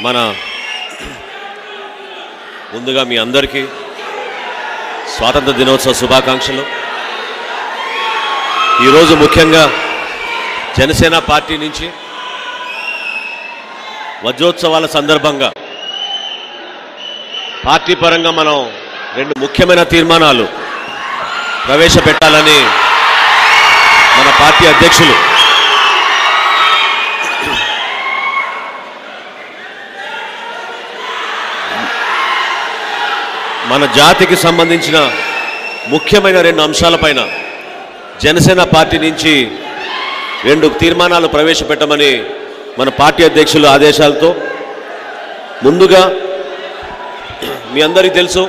మన ముందుగా మీ అందరికీ స్వాతంత్ర దినోత్సవ శుభాకాంక్షలు. ఈరోజు ముఖ్యంగా జనసేన పార్టీ నుంచి వజ్రోత్సవాల సందర్భంగా పార్టీ పరంగా మనం రెండు ముఖ్యమైన తీర్మానాలు ప్రవేశపెట్టాలని మన పార్టీ అధ్యక్షులు మన జాతికి సంబంధించిన ముఖ్యమైన రెండు అంశాలపైన జనసేన పార్టీ నుంచి రెండు తీర్మానాలు ప్రవేశపెట్టమని మన పార్టీ అధ్యక్షుల ఆదేశాలతో ముందుగా మీ అందరికీ తెలుసు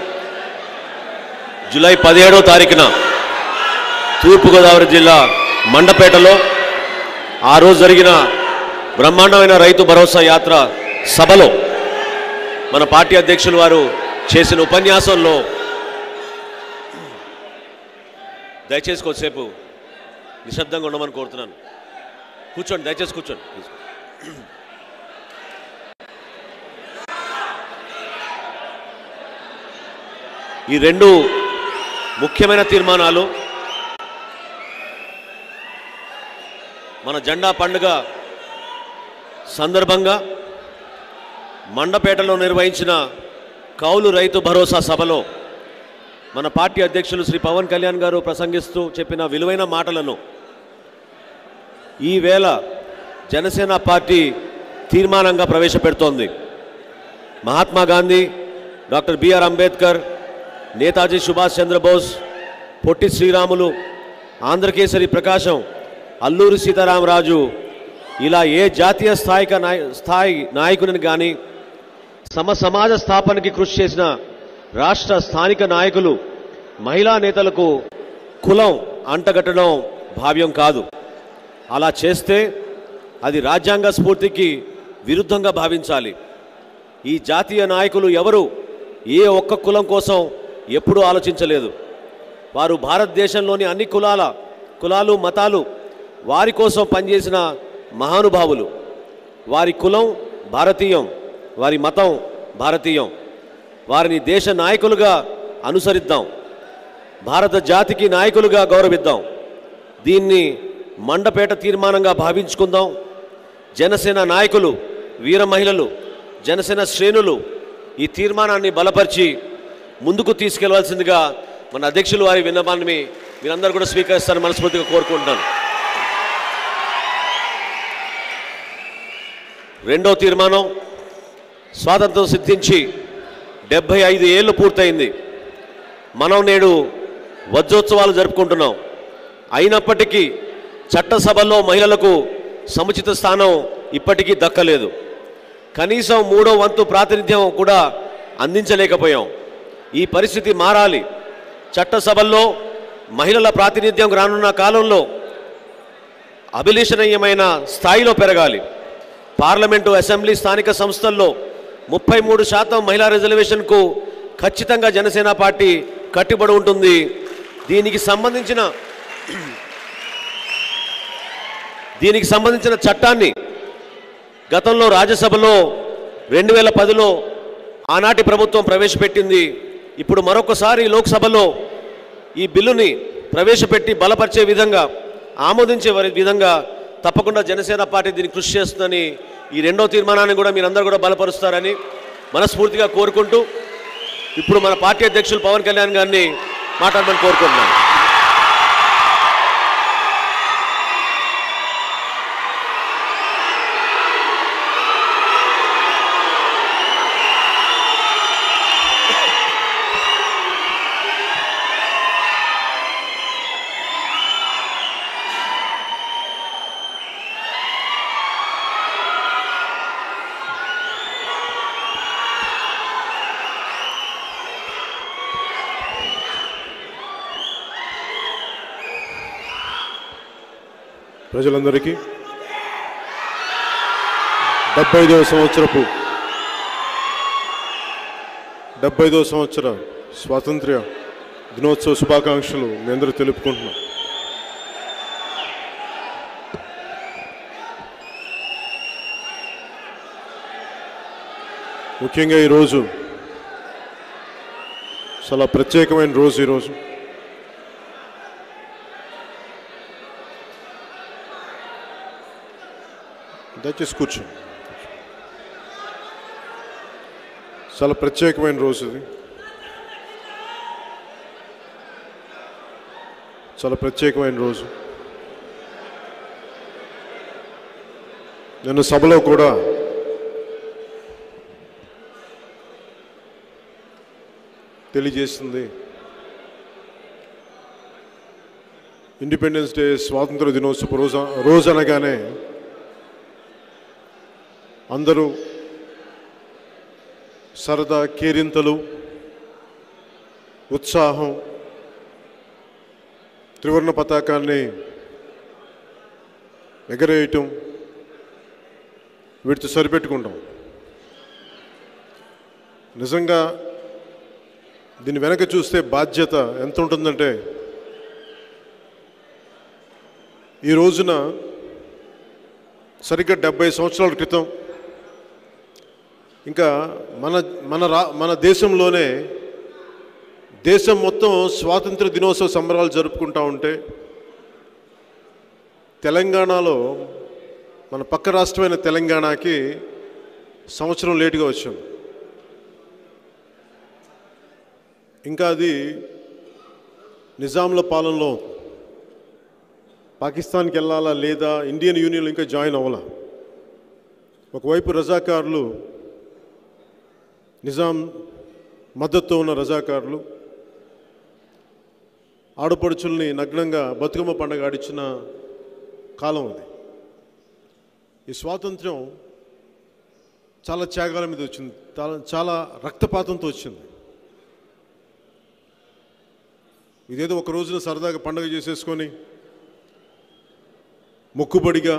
జూలై 17వ తారీఖున తూర్పుగోదావరి జిల్లా మండపేటలో ఆ రోజు జరిగిన బ్రహ్మాండమైన రైతు భరోసా యాత్ర సభలో మన పార్టీ అధ్యక్షులు వారు చేసిన ఉపన్యాసంలో దయచేసి కొద్దిసేపు నిశ్శబ్దంగా ఉండమని కోరుతున్నాను. కూర్చోండి, దయచేసి కూర్చోండి. ఈ రెండు ముఖ్యమైన తీర్మానాలు మన జెండా పండుగ సందర్భంగా మండపేటలో నిర్వహించిన కౌలు రైతు భరోసా సభలో మన పార్టీ అధ్యక్షులు శ్రీ పవన్ కళ్యాణ్ గారు ప్రసంగిస్తూ చెప్పిన విలువైన మాటలను ఈవేళ జనసేన పార్టీ తీర్మానంగా ప్రవేశపెడుతోంది. మహాత్మా గాంధీ, డాక్టర్ బిఆర్ అంబేద్కర్, నేతాజీ సుభాష్ చంద్రబోస్, పొట్టి శ్రీరాములు, ఆంధ్రకేసరి ప్రకాశం, అల్లూరి సీతారామరాజు ఇలా ఏ జాతీయ స్థాయి నాయకుని కానీ సమాజ స్థాపనకి కృషి చేసిన రాష్ట్ర స్థానిక నాయకులు, మహిళా నేతలకు కులం అంటగట్టడం భావ్యం కాదు. అలా చేస్తే అది రాజ్యాంగ స్ఫూర్తికి విరుద్ధంగా భావించాలి. ఈ జాతీయ నాయకులు ఎవరు ఏ ఒక్క కులం కోసం ఎప్పుడూ ఆలోచించలేదు. వారు భారతదేశంలోని అన్ని కులాలు మతాలు వారి కోసం పనిచేసిన మహానుభావులు. వారి కులం భారతీయం, వారి మతం భారతీయం. వారిని దేశ నాయకులుగా అనుసరిద్దాం, భారత జాతికి నాయకులుగా గౌరవిద్దాం. దీన్ని మండపేట తీర్మానంగా భావించుకుందాం. జనసేన నాయకులు, వీర మహిళలు, జనసేన శ్రేణులు ఈ తీర్మానాన్ని బలపరిచి ముందుకు తీసుకెళ్లవలసిందిగా మన అధ్యక్షులు వారి విన్నపాన్ని మీరందరూ కూడా స్వీకరిస్తారని మనస్ఫూర్తిగా కోరుకుంటున్నాను. రెండో తీర్మానం, స్వాతంత్రం సిద్ధించి 75 ఏళ్ళు పూర్తయింది. మనం నేడు వజ్రోత్సవాలు జరుపుకుంటున్నాం. అయినప్పటికీ చట్టసభల్లో మహిళలకు సముచిత స్థానం ఇప్పటికీ దక్కలేదు. కనీసం 3వ వంతు ప్రాతినిధ్యం కూడా అందించలేకపోయాం. ఈ పరిస్థితి మారాలి. చట్టసభల్లో మహిళల ప్రాతినిధ్యం రానున్న కాలంలో అభిలషణీయమైన స్థాయిలో పెరగాలి. పార్లమెంటు, అసెంబ్లీ, స్థానిక సంస్థల్లో 33% మహిళా రిజర్వేషన్కు ఖచ్చితంగా జనసేన పార్టీ కట్టుబడి ఉంటుంది. దీనికి సంబంధించిన చట్టాన్ని గతంలో రాజ్యసభలో 2010లో ఆనాటి ప్రభుత్వం ప్రవేశపెట్టింది. ఇప్పుడు మరొకసారి లోక్సభలో ఈ బిల్లుని ప్రవేశపెట్టి బలపరిచే విధంగా, ఆమోదించే విధంగా తప్పకుండా జనసేన పార్టీ దీనికి కృషి చేస్తుందని, ఈ రెండో తీర్మానాన్ని కూడా మీరందరూ కూడా బలపరుస్తారని మనస్ఫూర్తిగా కోరుకుంటూ ఇప్పుడు మన పార్టీ అధ్యక్షులు పవన్ కళ్యాణ్ గారిని మాట్లాడమని కోరుకుంటున్నాను. ప్రజలందరికీ 75వ సంవత్సర స్వాతంత్ర్య దినోత్సవ శుభాకాంక్షలు మీ అందరూ తెలుపుకుంటున్నాం. ముఖ్యంగా ఈరోజు చాలా ప్రత్యేకమైన రోజు. ఈరోజు దయచేసి కూర్చోండి. చాలా ప్రత్యేకమైన రోజు ఇది. చాలా ప్రత్యేకమైన రోజు. నేను సభలో కూడా తెలియజేస్తుంది, ఇండిపెండెన్స్ డే స్వాతంత్ర దినోత్సవ రోజు అనగానే అందరూ సరదా, కేరింతలు, ఉత్సాహం, త్రివర్ణ పతాకాన్ని ఎగరేయటం, వీటితో సరిపెట్టుకుంటాం. నిజంగా దీని వెనక చూస్తే బాధ్యత ఎంత ఉంటుందంటే, ఈ రోజున సరిగ్గా 70 సంవత్సరాల క్రితం ఇంకా మన దేశంలోనే దేశం మొత్తం స్వాతంత్ర దినోత్సవ సంబరాలు జరుపుకుంటూ ఉంటే, తెలంగాణలో మన పక్క రాష్ట్రమైన తెలంగాణకి సంవత్సరం లేటుగా వచ్చాం. ఇంకా అది నిజాంల పాలనలో పాకిస్తాన్కి వెళ్ళాలా లేదా ఇండియన్ యూనియన్లో ఇంకా జాయిన్ అవ్వాలా. ఒకవైపు రజాకారులు, నిజాం మద్దతుతో ఉన్న రజాకారులు ఆడపడుచుల్ని నగ్నంగా బతుకమ్మ పండుగ ఆడిచ్చిన కాలం అది. ఈ స్వాతంత్ర్యం చాలా త్యాగాల మీద వచ్చింది, చాలా రక్తపాతంతో వచ్చింది. ఇదేదో ఒక రోజున సరదాగా పండుగ చేసేసుకొని మొక్కుబడిగా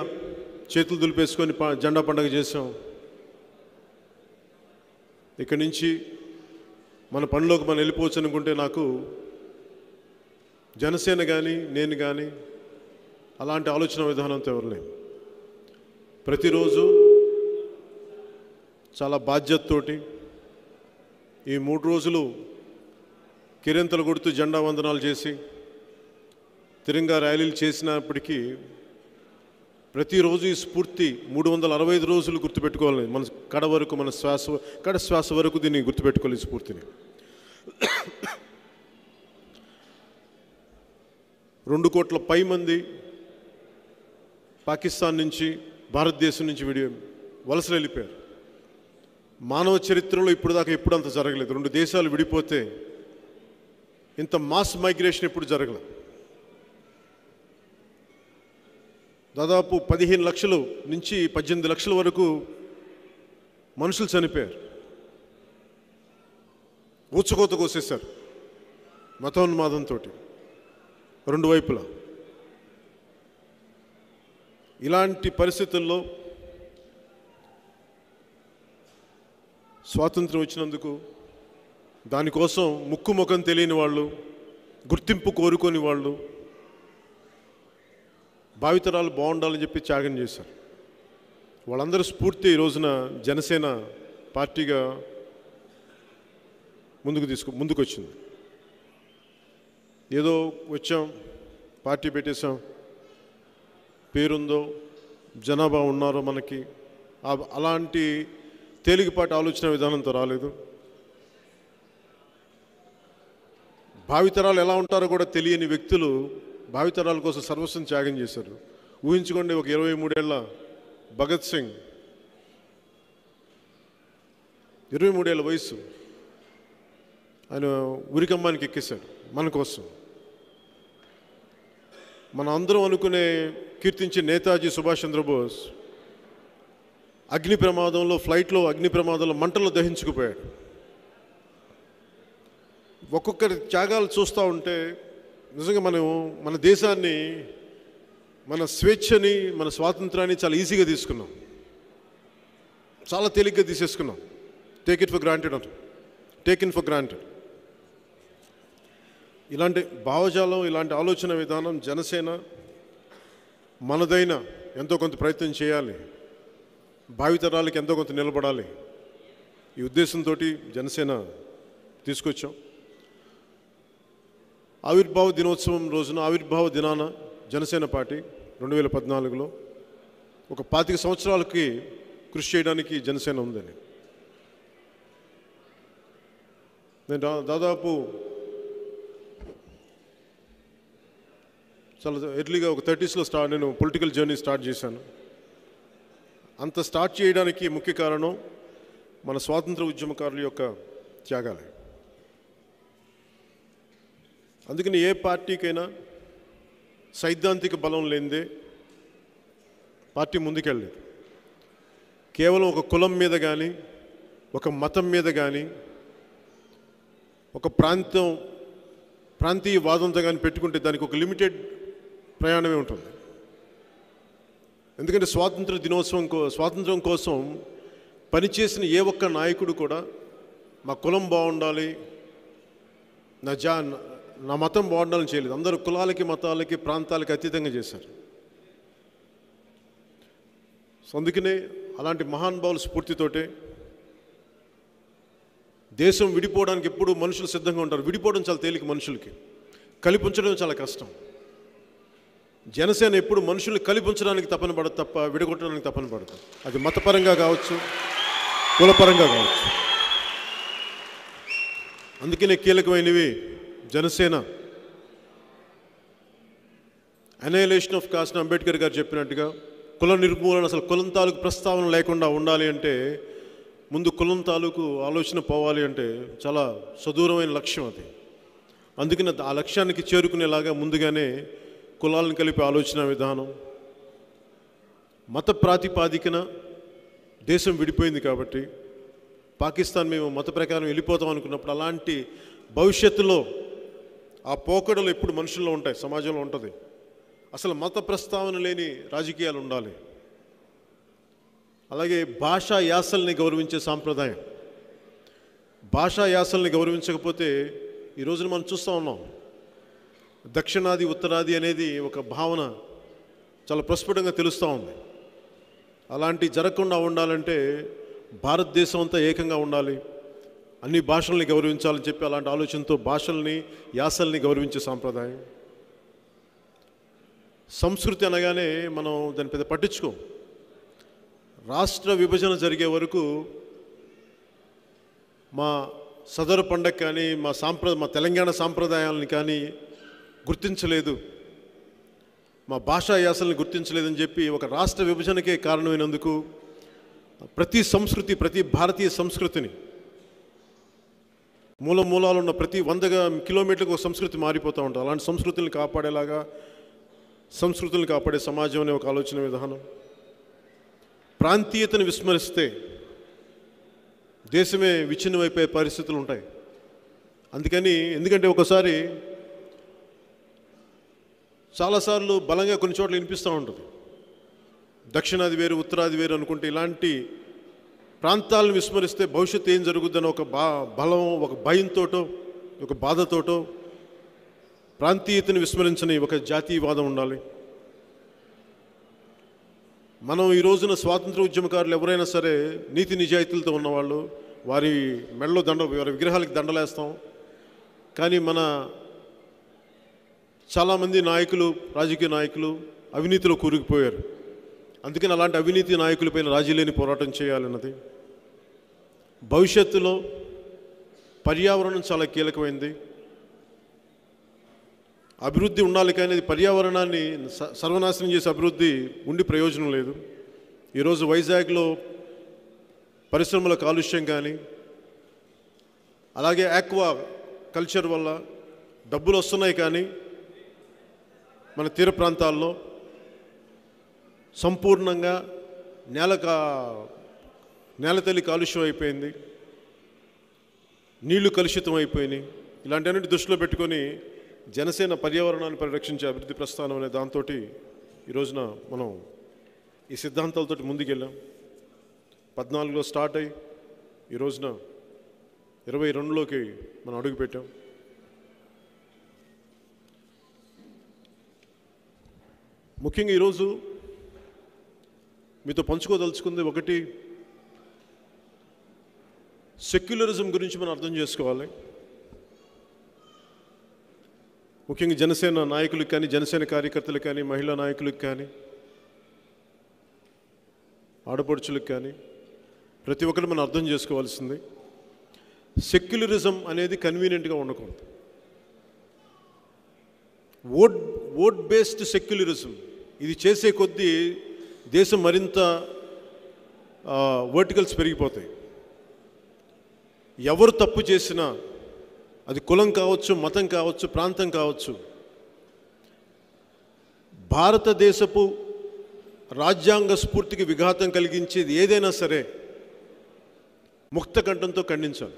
చేతులు దులిపేసుకొని జెండా పండుగ చేసాం. ఇక్కడి నుంచి మన పనిలోకి మనం వెళ్ళిపోవచ్చు అనుకుంటే, నాకు జనసేన కానీ నేను కానీ అలాంటి ఆలోచన విధానంతో ఎవరు లేము. ప్రతిరోజు చాలా బాధ్యతతోటి ఈ 3 రోజులు కిరింతలు కొడుతూ జెండా వందనాలు చేసి తిరంగా ర్యాలీలు చేసినప్పటికీ ప్రతిరోజు ఈ స్ఫూర్తి 365 రోజులు గుర్తుపెట్టుకోవాలి. మన కడ శ్వాస వరకు దీన్ని గుర్తుపెట్టుకోవాలి, ఈ స్ఫూర్తిని. 2 కోట్ల పై మంది పాకిస్తాన్ నుంచి, భారతదేశం నుంచి వలసలు వెళ్ళిపోయారు. మానవ చరిత్రలో ఇప్పుడు దాకా ఎప్పుడు అంత జరగలేదు. 2 దేశాలు విడిపోతే ఇంత మాస్ మైగ్రేషన్ ఎప్పుడు జరగలేదు. దాదాపు 15 లక్షలు నుంచి 18 లక్షల వరకు మనుషులు చనిపోయారు. ఊచకోత కోసేశారు మతోన్మాదంతో 2 వైపులా. ఇలాంటి పరిస్థితుల్లో స్వాతంత్రం వచ్చినందుకు, దానికోసం ముక్కు ముఖం తెలియని వాళ్ళు, గుర్తింపు కోరుకొని వాళ్ళు, భావితరాలు బాగుండాలని చెప్పి త్యాగం చేశారు. వాళ్ళందరూ స్ఫూర్తి ఈ రోజున జనసేన పార్టీగా ముందుకు వచ్చింది. ఏదో వచ్చాం, పార్టీ పెట్టేశాం, పేరుందో, జనాభా ఉన్నారో మనకి, అలాంటి తేలికపాటి ఆలోచన విధానంతో రాలేదు. భావితరాలు ఎలా ఉంటారో కూడా తెలియని వ్యక్తులు భావితరాల కోసం సర్వస్వం త్యాగం చేశారు. ఊహించుకోండి, ఒక 23 ఏళ్ల భగత్ సింగ్, 23 ఏళ్ల వయసు, ఆయన ఉరికమ్మానికి ఎక్కేశాడు మన కోసం. మన అందరం అనుకునే కీర్తించే నేతాజీ సుభాష్ చంద్రబోస్ ఫ్లైట్లో అగ్ని ప్రమాదంలో మంటల్లో దహించుకుపోయాడు. ఒక్కొక్కరి త్యాగాలు చూస్తూ ఉంటే నిజంగా మనం మన దేశాన్ని, మన స్వేచ్ఛని, మన స్వాతంత్రాన్ని చాలా ఈజీగా తీసుకున్నాం, చాలా తేలిగ్గా తీసేసుకున్నాం. Take in for granted. ఇలాంటి భావజాలం, ఇలాంటి ఆలోచన విధానం జనసేన మనదైన ఎంతో కొంత ప్రయత్నం చేయాలి. భావితరాలకి ఎంతో కొంత నిలబడాలి. ఈ ఉద్దేశంతో జనసేన తీసుకొచ్చాం. ఆవిర్భావ దినోత్సవం రోజున, ఆవిర్భావ దినాన జనసేన పార్టీ 2014లో ఒక 25 సంవత్సరాలకి కృషి చేయడానికి జనసేన ఉందని. నేను దాదాపు చాలా ఎర్లీగా ఒక 30స్లో నేను పొలిటికల్ జర్నీ స్టార్ట్ చేశాను. అంత స్టార్ట్ చేయడానికి ముఖ్య కారణం మన స్వాతంత్ర ఉద్యమకారుల యొక్క త్యాగాలే. అందుకని ఏ పార్టీకైనా సైద్ధాంతిక బలం లేనిదే పార్టీ ముందుకెళ్ళలేదు. కేవలం ఒక కులం మీద కానీ, ఒక మతం మీద కానీ, ఒక ప్రాంతీయ వాదంతో కానీ పెట్టుకుంటే దానికి ఒక లిమిటెడ్ ప్రయాణమే ఉంటుంది. ఎందుకంటే స్వాతంత్రం కోసం పనిచేసిన ఏ ఒక్క నాయకుడు కూడా మా కులం బాగుండాలి, నా మతం బాగుండాలని చేయలేదు. అందరూ కులాలకి, మతాలకి, ప్రాంతాలకి అతీతంగా చేశారు. సో అందుకనే అలాంటి మహానుభావుల స్ఫూర్తితోటే దేశం విడిపోవడానికి ఎప్పుడు మనుషులు సిద్ధంగా ఉంటారు. విడిపోవడం చాలా తేలిక, మనుషులకి కలిపి ఉంచడం చాలా కష్టం. జనసేన ఎప్పుడు మనుషుల్ని కలిపి ఉంచడానికి తపన పడదు తప్ప విడగొట్టడానికి తపన పడదు. అది మతపరంగా కావచ్చు, కులపరంగా కావచ్చు. అందుకనే కీలకమైనవి జనసేన అనైలేషన్ ఆఫ్ కాస్ట్. అంబేద్కర్ గారు చెప్పినట్టుగా కుల నిర్మూలన, అసలు కులం తాలూకు ప్రస్తావన లేకుండా ఉండాలి అంటే ముందు కులం తాలూకు ఆలోచన పోవాలి అంటే చాలా సుదూరమైన లక్ష్యం అది. అందుకని ఆ లక్ష్యానికి చేరుకునేలాగా ముందుగానే కులాలను కలిపి ఆలోచన విధానం, మత ప్రాతిపాదికన దేశం విడిపోయింది కాబట్టి పాకిస్తాన్ మేము మత ప్రకారం వెళ్ళిపోతాం అనుకున్నప్పుడు అలాంటి భవిష్యత్తులో ఆ పోకడలు ఎప్పుడు మనుషుల్లో ఉంటాయి, సమాజంలో ఉంటుంది. అసలు మత ప్రస్తావన లేని రాజకీయాలు ఉండాలి. అలాగే భాషా యాసల్ని గౌరవించే సాంప్రదాయం. భాషా యాసల్ని గౌరవించకపోతే ఈ రోజున మనం చూస్తూ ఉన్నాం, దక్షిణాది ఉత్తరాది అనేది ఒక భావన చాలా ప్రస్ఫుటంగా తెలుస్తూ ఉంది. అలాంటి జరగకుండా ఉండాలంటే భారతదేశం అంతా ఏకంగా ఉండాలి, అన్ని భాషల్ని గౌరవించాలని చెప్పి అలాంటి ఆలోచనతో భాషల్ని, యాసల్ని గౌరవించే సాంప్రదాయం. సంస్కృతి అనగానే మనం దాన్ని పెద్ద పట్టించుకోం. రాష్ట్ర విభజన జరిగే వరకు మా సదరు పండగ కానీ, మా తెలంగాణ సాంప్రదాయాలని కానీ గుర్తించలేదు, మా భాషా యాసల్ని గుర్తించలేదని చెప్పి ఒక రాష్ట్ర విభజనకే కారణమైనందుకు ప్రతి సంస్కృతి, ప్రతి భారతీయ సంస్కృతిని, మూలాలు ఉన్న ప్రతి 100 కిలోమీటర్లకు ఒక సంస్కృతి మారిపోతూ ఉంటుంది. అలాంటి సంస్కృతుల్ని కాపాడేలాగా, సంస్కృతుల్ని కాపాడే సమాజం అనే ఒక ఆలోచన విధానం. ప్రాంతీయతను విస్మరిస్తే దేశమే విచ్ఛిన్నమైపోయే పరిస్థితులు ఉంటాయి. ఎందుకంటే ఒకసారి చాలాసార్లు బలంగా కొన్ని చోట్ల వినిపిస్తూ ఉంటుంది, దక్షిణాది వేరు, ఉత్తరాది వేరు అనుకుంటే ఇలాంటి ప్రాంతాలను విస్మరిస్తే భవిష్యత్తు ఏం జరుగుతుందని ఒక బలం, ఒక భయంతోటో, ఒక బాధతోటో ప్రాంతీయతను విస్మరించని ఒక జాతీయవాదం ఉండాలి. మనం ఈ రోజున స్వాతంత్ర ఉద్యమకారులు ఎవరైనా సరే నీతి నిజాయితీలతో ఉన్నవాళ్ళు, వారి మెడలో వారి విగ్రహాలకి దండలేస్తాం. కానీ మన చాలామంది నాయకులు, రాజకీయ నాయకులు అవినీతిలో కూరుకుపోయారు. అందుకని అలాంటి అవినీతి నాయకులపైన రాజీ లేని పోరాటం చేయాలన్నది. భవిష్యత్తులో పర్యావరణం చాలా కీలకమైంది. అభివృద్ధి ఉండాలి, కానీ పర్యావరణాన్ని సర్వనాశనం చేసే అభివృద్ధి ఉండి ప్రయోజనం లేదు. ఈరోజు వైజాగ్లో పరిశ్రమల కాలుష్యం కానీ, అలాగే ఆక్వా కల్చర్ వల్ల డబ్బులు వస్తున్నాయి, కానీ మన తీర ప్రాంతాల్లో సంపూర్ణంగా నేలతల్లి కాలుష్యం అయిపోయింది, నీళ్లు కలుషితం అయిపోయినాయి. ఇలాంటివన్నీ దృష్టిలో పెట్టుకొని జనసేన పర్యావరణాన్ని పరిరక్షించే అభివృద్ధి ప్రస్థానం అనే దాంతో ఈ రోజున మనం ఈ సిద్ధాంతాలతో ముందుకెళ్ళాం. 14లో స్టార్ట్ అయ్యి ఈ రోజున 22లోకి మనం అడుగుపెట్టాం. ముఖ్యంగా ఈరోజు మీతో పంచుకోదలుచుకుంది ఒకటి, సెక్యులరిజం గురించి మనం అర్థం చేసుకోవాలి. ముఖ్యంగా జనసేన నాయకులకు కానీ, జనసేన కార్యకర్తలకు కానీ, మహిళా నాయకులకు కానీ, ఆడపడుచులకు కానీ ప్రతి ఒక్కరు మనం అర్థం చేసుకోవాల్సింది, సెక్యులరిజం అనేది కన్వీనియంట్గా ఉండకూడదు. ఓట్ బేస్డ్ సెక్యులరిజం ఇది చేసే కొద్దీ దేశం మరింత వర్టికల్స్ పెరిగిపోతాయి. ఎవరు తప్పు చేసినా, అది కులం కావచ్చు, మతం కావచ్చు, ప్రాంతం కావచ్చు, భారతదేశపు రాజ్యాంగ స్ఫూర్తికి విఘాతం కలిగించేది ఏదైనా సరే ముక్త కంఠంతో ఖండించాలి.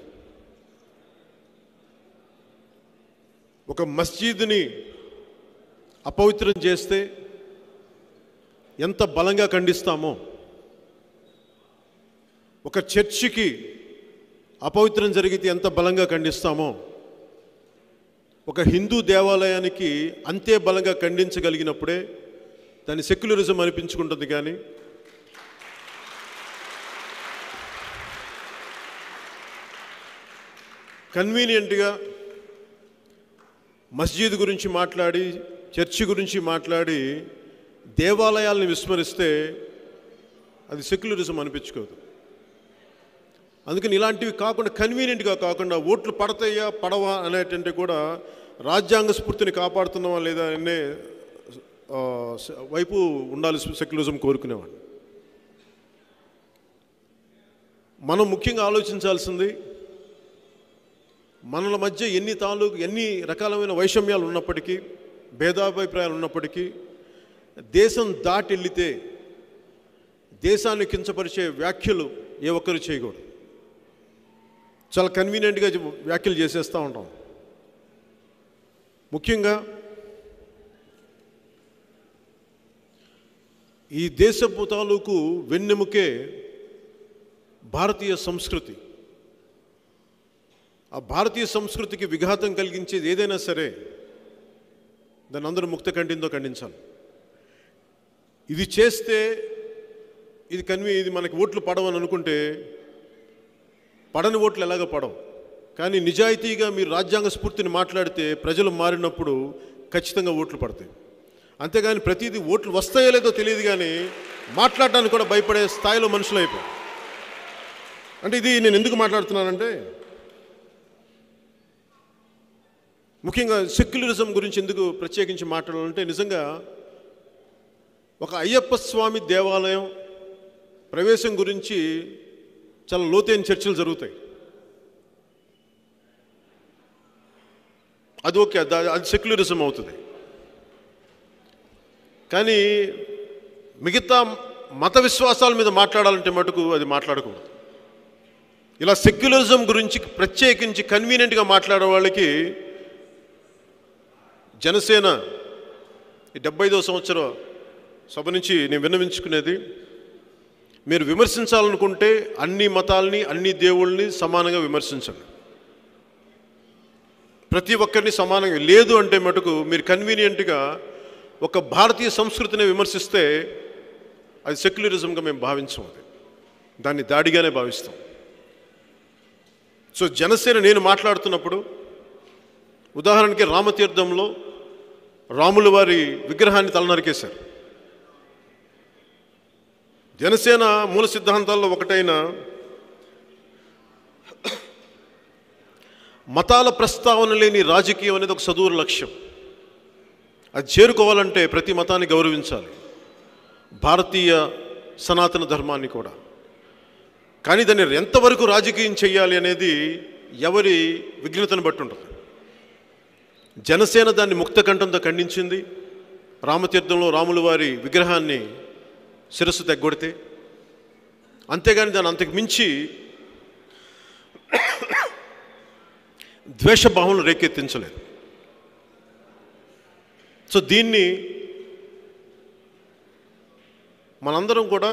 ఒక మస్జిద్ని అపవిత్రం చేస్తే ఎంత బలంగా ఖండిస్తామో, ఒక చర్చికి అపవిత్రం జరిగితే ఎంత బలంగా ఖండిస్తామో, ఒక హిందూ దేవాలయానికి అంతే బలంగా ఖండించగలిగినప్పుడే దాన్ని సెక్యులరిజం అనిపించుకుంటుంది. కానీ కన్వీనియంట్గా మస్జిద్ గురించి మాట్లాడి, చర్చి గురించి మాట్లాడి దేవాలయాల్ని విస్మరిస్తే అది సెక్యులరిజం అనిపించుకోదు. అందుకని ఇలాంటివి కాకుండా, కన్వీనియంట్గా కాకుండా, ఓట్లు పడతాయా పడవా అనేటంటే కూడా రాజ్యాంగ స్ఫూర్తిని కాపాడుతున్నావా లేదా అనే వైపు ఉండాలి సెక్యులరిజం కోరుకునేవాడు. మనం ముఖ్యంగా ఆలోచించాల్సింది, మనల మధ్య ఎన్ని రకాలమైన వైషమ్యాలు ఉన్నప్పటికీ, భేదాభిప్రాయాలు ఉన్నప్పటికీ, దేశం దాటి వెళితే దేశాన్ని కించపరిచే వ్యాఖ్యలు ఏ ఒక్కరు చేయకూడదు. చాలా కన్వీనియంట్గా వ్యాఖ్యలు చేసేస్తూ ఉంటాం. ముఖ్యంగా ఈ దేశపు తాలూకు వెన్నెముకే భారతీయ సంస్కృతి. ఆ భారతీయ సంస్కృతికి విఘాతం కలిగించేది ఏదైనా సరే దాన్ని అందరూ ముక్త కంఠంతో ఖండించాలి. ఇది చేస్తే ఇది మనకి ఓట్లు పడవని అనుకుంటే పడని ఓట్లు ఎలాగ పడవు. కానీ నిజాయితీగా మీరు రాజ్యాంగ స్ఫూర్తిని మాట్లాడితే ప్రజలు మారినప్పుడు ఖచ్చితంగా ఓట్లు పడతాయి. అంతేగాని ప్రతిదీ ఓట్లు వస్తాయో లేదో తెలియదు కానీ మాట్లాడడానికి కూడా భయపడే స్థాయిలో మనుషులు అయిపోయారు. అంటే ఇది నేను ఎందుకు మాట్లాడుతున్నానంటే, ముఖ్యంగా సెక్యులరిజం గురించి ఎందుకు ప్రత్యేకించి మాట్లాడాలంటే, నిజంగా ఒక అయ్యప్ప స్వామి దేవాలయం ప్రవేశం గురించి చాలా లోతైన చర్చలు జరుగుతాయి. అది ఓకే, అది సెక్యులరిజం అవుతుంది. కానీ మిగతా మత విశ్వాసాల మీద మాట్లాడాలంటే మటుకు అది మాట్లాడకూడదు. ఇలా సెక్యులరిజం గురించి ప్రత్యేకించి కన్వీనియంట్గా మాట్లాడే వాళ్ళకి జనసేన ఈ 75వ సంవత్సర సభ నుంచి నేను విన్నవించుకునేది, మీరు విమర్శించాలనుకుంటే అన్ని మతాలని, అన్ని దేవుళ్ళని సమానంగా విమర్శించండి. ప్రతి ఒక్కరిని సమానంగా. లేదు అంటే మటుకు మీరు కన్వీనియంట్గా ఒక భారతీయ సంస్కృతిని విమర్శిస్తే అది సెక్యులరిజంగా మేము భావించాం. దాన్ని దాడిగానే భావిస్తాం. సో జనసేన నేను మాట్లాడుతున్నప్పుడు, ఉదాహరణకి రామతీర్థంలో రాముల వారి విగ్రహాన్ని తలనరికేశారు. జనసేన మూల సిద్ధాంతాల్లో ఒకటైన మతాల ప్రస్తావన లేని రాజకీయం అనేది ఒక సదూర లక్ష్యం. అది చేరుకోవాలంటే ప్రతి మతాన్ని గౌరవించాలి, భారతీయ సనాతన ధర్మాన్ని కూడా. కానీ దాన్ని ఎంతవరకు రాజకీయం చేయాలి అనేది ఎవరి విఘ్నతను బట్టి ఉంటుంది. జనసేన దాన్ని ముక్త కంఠంతో ఖండించింది. రామతీర్థంలో రాముల వారి విగ్రహాన్ని శిరస్సు తెగ్గొడితే, అంతేగాని దాన్ని అంతకు మించి ద్వేషభావనలు రేకెత్తించలేదు. సో దీన్ని మనందరం కూడా,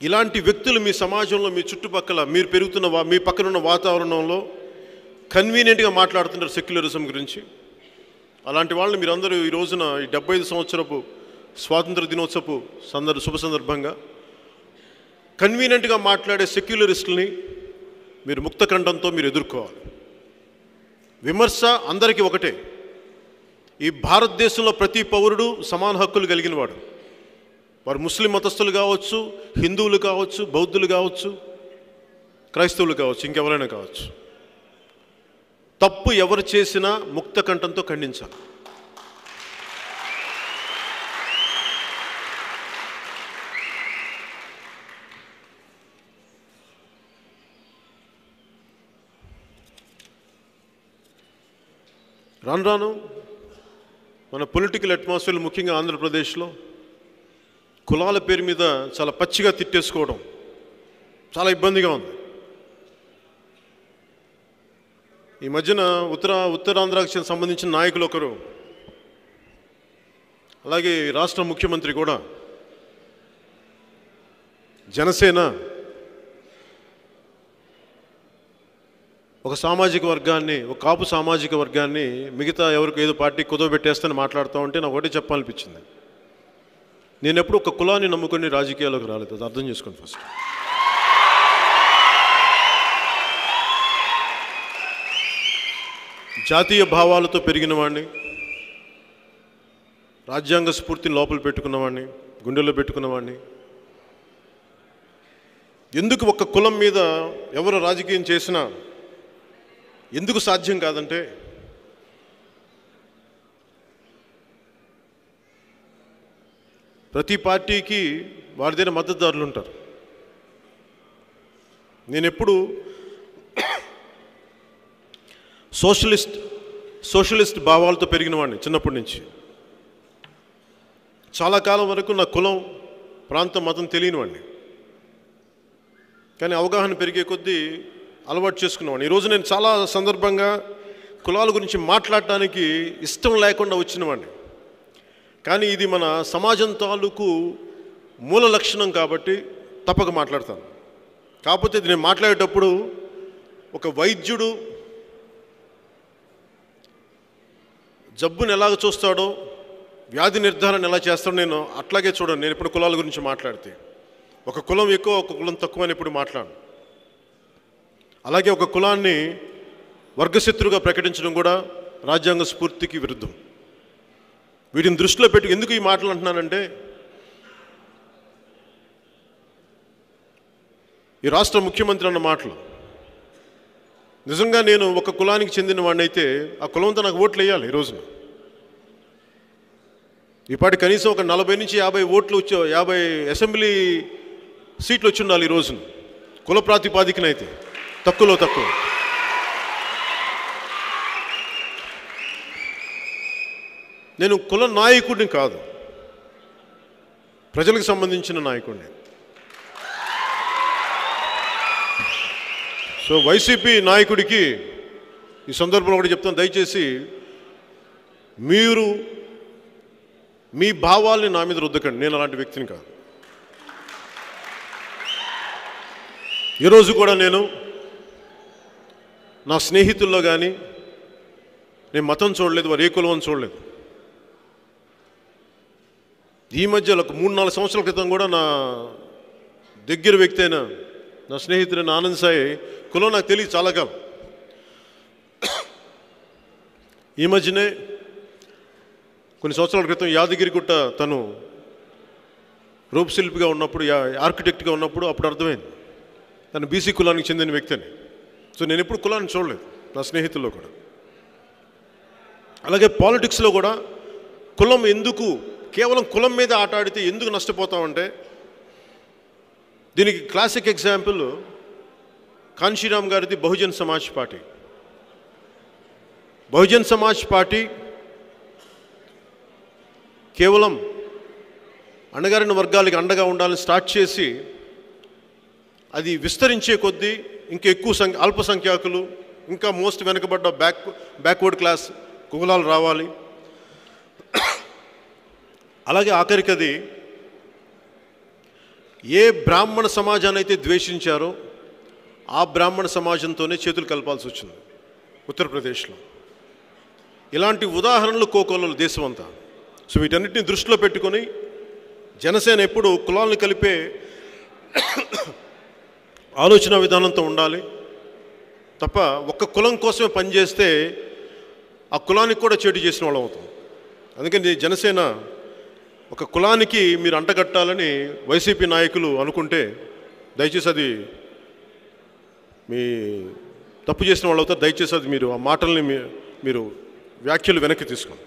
ఇలాంటి వ్యక్తులు మీ సమాజంలో, మీ చుట్టుపక్కల, మీరు పెరుగుతున్న మీ పక్కనున్న వాతావరణంలో కన్వీనియంట్గా మాట్లాడుతున్నారు సెక్యులరిజం గురించి. అలాంటి వాళ్ళని మీరందరూ ఈ రోజున ఈ 75 సంవత్సరపు స్వాతంత్ర దినోత్సవపు శుభ సందర్భంగా కన్వీనియంట్గా మాట్లాడే సెక్యులరిస్టుల్ని మీరు ముక్తకంఠంతో మీరు ఎదుర్కోవాలి. విమర్శ అందరికీ ఒకటే. ఈ భారతదేశంలో ప్రతి పౌరుడు సమాన హక్కులు కలిగిన వాడు. వారు ముస్లిం మతస్థులు కావచ్చు, హిందువులు కావచ్చు, బౌద్ధులు కావచ్చు, క్రైస్తవులు కావచ్చు, ఇంకెవరైనా కావచ్చు. తప్పు ఎవరు చేసినా ముక్తకంఠంతో ఖండించాలి. రాను రాను మన పొలిటికల్ అట్మాస్ఫియర్, ముఖ్యంగా ఆంధ్రప్రదేశ్లో కులాల పేరు మీద చాలా పచ్చిగా తిట్టేసుకోవడం చాలా ఇబ్బందిగా ఉంది. ఈ మధ్యన ఉత్తరాంధ్రకి సంబంధించిన నాయకులు ఒకరు, అలాగే రాష్ట్ర ముఖ్యమంత్రి కూడా జనసేన ఒక సామాజిక వర్గాన్ని, ఒక కాపు సామాజిక వర్గాన్ని మిగతా ఎవరికి ఏదో పార్టీ కుదవబెట్టేస్తని మాట్లాడుతూ ఉంటే నాకు ఒకటి చెప్పాలనిపించింది. నేను ఎప్పుడు ఒక కులాన్ని నమ్ముకొని రాజకీయాల్లోకి రాలేదు. అది అర్థం చేసుకోండి ఫస్ట్. జాతీయ భావాలతో పెరిగిన వాడిని, రాజ్యాంగ స్ఫూర్తిని లోపల పెట్టుకున్నవాడిని, గుండెల్లో పెట్టుకున్నవాడిని. ఎందుకు ఒక కులం మీద ఎవరు రాజకీయం చేసినా ఎందుకు సాధ్యం కాదంటే, ప్రతి పార్టీకి వారిదైన మద్దతుదారులు ఉంటారు. నేను ఎప్పుడు సోషలిస్ట్ భావాలతో పెరిగిన వాడిని చిన్నప్పటి నుంచి. చాలా కాలం వరకు నా కులం, ప్రాంతం, మతం తెలియని వాడిని. కానీ అవగాహన పెరిగే కొద్దీ అలవాటు చేసుకున్నవాడిని. ఈరోజు నేను చాలా సందర్భంగా కులాల గురించి మాట్లాడటానికి ఇష్టం లేకుండా వచ్చినవాడిని. కానీ ఇది మన సమాజం తాలూకు మూల లక్షణం కాబట్టి తప్పక మాట్లాడతాను. కాకపోతే ఇది నేను మాట్లాడేటప్పుడు ఒక వైద్యుడు జబ్బుని ఎలాగ చూస్తాడో, వ్యాధి నిర్ధారణ ఎలా చేస్తాడో నేను అట్లాగే చూడండి. నేను ఇప్పుడు కులాల గురించి మాట్లాడితే ఒక కులం ఎక్కువ, ఒక కులం తక్కువ అని ఇప్పుడు మాట్లాడు. అలాగే ఒక కులాన్ని వర్గశత్రుగా ప్రకటించడం కూడా రాజ్యాంగ స్ఫూర్తికి విరుద్ధం. వీటిని దృష్టిలో పెట్టి ఎందుకు ఈ మాటలు అంటున్నానంటే, ఈ రాష్ట్ర ముఖ్యమంత్రి అన్న మాటలు నిజంగా నేను ఒక కులానికి చెందిన వాడిని అయితే ఆ కులంతో నాకు ఓట్లు వేయాలి. ఈ రోజున ఈపాటి కనీసం ఒక 40 నుంచి 50 ఓట్లు 50 అసెంబ్లీ సీట్లు వచ్చి ఉండాలి ఈ రోజున, కుల ప్రాతిపాదికనైతే తక్కువలో తక్కువ. నేను కుల నాయకుడిని కాదు, ప్రజలకు సంబంధించిన నాయకుడిని. సో వైసీపీ నాయకుడికి ఈ సందర్భంలో కూడా చెప్తాను, దయచేసి మీరు మీ భావాల్ని నా మీద రుద్దకండి. నేను అలాంటి వ్యక్తిని కాదు. ఈరోజు కూడా నేను నా స్నేహితుల్లో కానీ నేను మతం చూడలేదు, వారు ఏ కులం అని చూడలేదు. ఈ మధ్య ఒక 3-4 సంవత్సరాల క్రితం కూడా నా దగ్గర వ్యక్తి అయిన నా స్నేహితుడైన ఆనంద్ సాయి కులం నాకు తెలియదు చాలా కాలం. ఈ మధ్యనే కొన్ని సంవత్సరాల క్రితం యాదగిరిగుట్ట తను రూపశిల్పిగా ఉన్నప్పుడు, ఆర్కిటెక్ట్గా ఉన్నప్పుడు అప్పుడు అర్థమైంది తను బీసీ కులానికి చెందిన వ్యక్తి అని. సో నేను ఎప్పుడు కులాన్ని చూడలేదు నా స్నేహితుల్లో కూడా. అలాగే పాలిటిక్స్లో కూడా కులం ఎందుకు, కేవలం కులం మీద ఆట ఆడితే ఎందుకు నష్టపోతామంటే, దీనికి క్లాసిక్ ఎగ్జాంపుల్ కాన్షీరామ్ గారిది బహుజన్ సమాజ్ పార్టీ. బహుజన్ సమాజ్ పార్టీ కేవలం అణగారిన వర్గాలకి అండగా ఉండాలని స్టార్ట్ చేసి అది విస్తరించే కొద్దీ ఇంకా ఎక్కువ అల్పసంఖ్యాకులు, ఇంకా మోస్ట్ వెనుకబడ్డ బ్యాక్వర్డ్ క్లాస్ కులాలు రావాలి. అలాగే ఆఖరికి అది ఏ బ్రాహ్మణ సమాజాన్ని అయితే ద్వేషించారో ఆ బ్రాహ్మణ సమాజంతోనే చేతులు కలపాల్సి వచ్చింది ఉత్తరప్రదేశ్లో. ఇలాంటి ఉదాహరణలు కోకొల్లలు దేశం అంతా. సో వీటన్నిటిని దృష్టిలో పెట్టుకొని జనసేన ఎప్పుడు కులాలను కలిపే ఆలోచన విధానంతో ఉండాలి. తప్ప ఒక్క కులం కోసమే పనిచేస్తే ఆ కులానికి కూడా చేటు చేసిన వాళ్ళం అవుతాం. అందుకని జనసేన ఒక కులానికి మీరు అంటగట్టాలని వైసీపీ నాయకులు అనుకుంటే దయచేసి అది మీ తప్పు చేసిన వాళ్ళు అవుతారు. దయచేసి అది మీరు ఆ మాటల్ని మీరు వ్యాఖ్యలు వెనక్కి తీసుకోండి.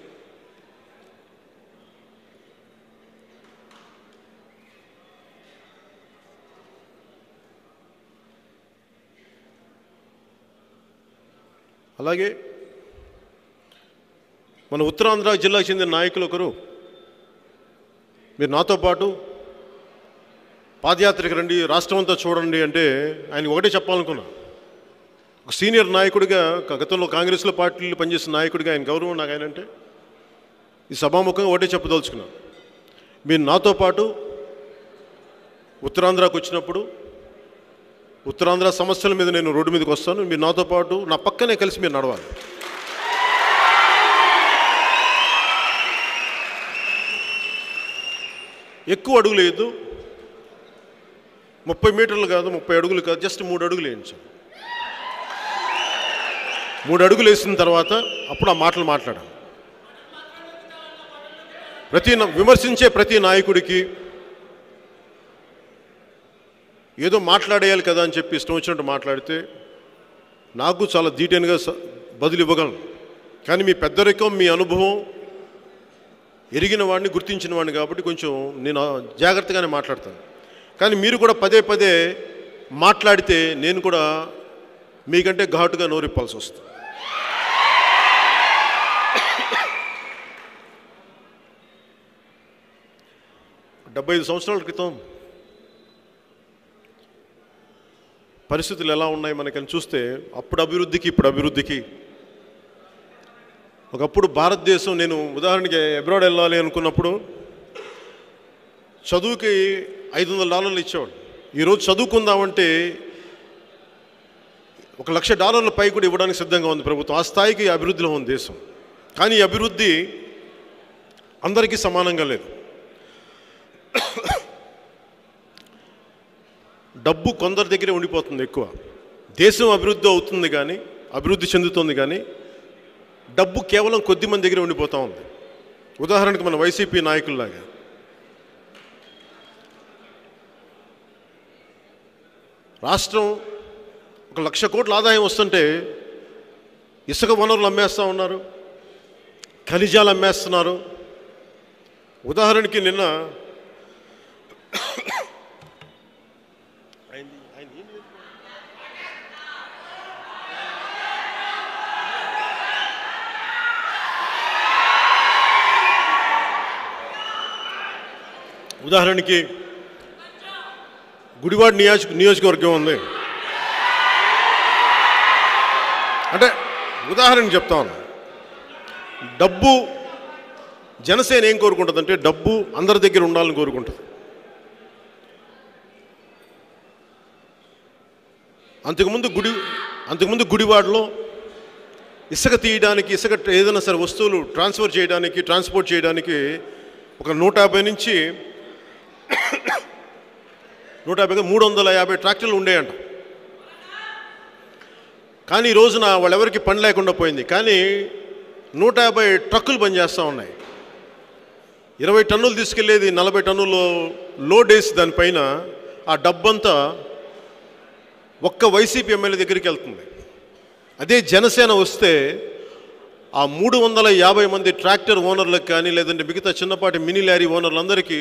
అలాగే మన ఉత్తరాంధ్ర జిల్లాకు చెందిన నాయకులు ఒకరు మీరు నాతో పాటు పాదయాత్రకు రండి, రాష్ట్రం అంతా చూడండి అంటే ఆయన ఒకటే చెప్పాలనుకున్నా. ఒక సీనియర్ నాయకుడిగా, గతంలో కాంగ్రెస్లో పార్టీలు పనిచేసిన నాయకుడిగా ఆయన గౌరవం నాకు ఆయన అంటే ఈ సభాముఖంగా ఒకటే చెప్పదలుచుకున్నాను. మీరు నాతో పాటు ఉత్తరాంధ్రకు వచ్చినప్పుడు ఉత్తరాంధ్ర సమస్యల మీద నేను రోడ్డు మీదకి వస్తాను. మీరు నాతో పాటు నా పక్కనే కలిసి మీరు నడవాలి. ఎక్కువ అడుగులు వేయద్దు, 30 మీటర్లు కాదు, 30 అడుగులు కాదు, జస్ట్ 3 అడుగులు వేయించాను. 3 అడుగులు వేసిన తర్వాత అప్పుడు ఆ మాటలు మాట్లాడాలి. విమర్శించే ప్రతి నాయకుడికి ఏదో మాట్లాడేయాలి కదా అని చెప్పి ఇష్టం వచ్చినట్టు మాట్లాడితే నాకు చాలా డీటెయిల్గా బదులు ఇవ్వగలను. కానీ మీ పెద్దరికం, మీ అనుభవం ఎరిగిన వాడిని, గుర్తించిన వాడిని కాబట్టి కొంచెం నేను జాగ్రత్తగానే మాట్లాడతాను. కానీ మీరు కూడా పదే పదే మాట్లాడితే నేను కూడా మీకంటే ఘాటుగా నోరిప్పాల్సి వస్తుంది. డెబ్బై 5 సంవత్సరాల క్రితం పరిస్థితులు ఎలా ఉన్నాయి మనకని చూస్తే అప్పుడు అభివృద్ధికి ఇప్పుడు అభివృద్ధికి, ఒకప్పుడు భారతదేశం, నేను ఉదాహరణకి అబ్రాడ్ వెళ్ళాలి అనుకున్నప్పుడు చదువుకి $500 ఇచ్చేవాడు. ఈరోజు చదువుకుందామంటే $1,00,000 పై కూడా ఇవ్వడానికి సిద్ధంగా ఉంది ప్రభుత్వం. ఆ స్థాయికి అభివృద్ధిలో ఉంది దేశం. కానీ ఈ అభివృద్ధి అందరికీ సమానంగా లేదు. డబ్బు కొందరి దగ్గరే ఉండిపోతుంది ఎక్కువ. దేశం అభివృద్ధి అవుతుంది కానీ, అభివృద్ధి చెందుతుంది కానీ డబ్బు కేవలం కొద్ది మంది దగ్గర ఉండిపోతూ ఉంది. ఉదాహరణకు మన వైసీపీ నాయకుల్లాగా రాష్ట్రం 1,00,000 కోట్ల ఆదాయం వస్తుంటే ఇసుక వనరులు అమ్మేస్తూ ఉన్నారు, ఖనిజాలు అమ్మేస్తున్నారు. ఉదాహరణకి నిన్న ఉదాహరణకి గుడివాడ నియోజకవర్గం ఉంది. అంటే ఉదాహరణకి చెప్తాను, డబ్బు జనసేన ఏం కోరుకుంటుందంటే డబ్బు అందరి దగ్గర ఉండాలని కోరుకుంటుంది. అంతకుముందు గుడివాడలో ఇసుక తీయడానికి, ఇసుక ఏదైనా సరే వస్తువులు ట్రాన్స్పోర్ట్ చేయడానికి ఒక 150 నుంచి 350 ట్రాక్టర్లు ఉండేయంట. కానీ ఈ రోజున వాళ్ళెవరికి పని లేకుండా పోయింది. కానీ 150 ట్రక్కులు పనిచేస్తూ ఉన్నాయి. 20 టన్నులు తీసుకెళ్లేది 40 టన్నులు లోడ్ వేసి దానిపైన ఆ డబ్బంతా ఒక్క వైసీపీ ఎమ్మెల్యే దగ్గరికి వెళ్తుంది. అదే జనసేన వస్తే ఆ 350 మంది ట్రాక్టర్ ఓనర్లకు కానీ, లేదంటే మిగతా చిన్నపాటి మినీ లారీ ఓనర్లందరికీ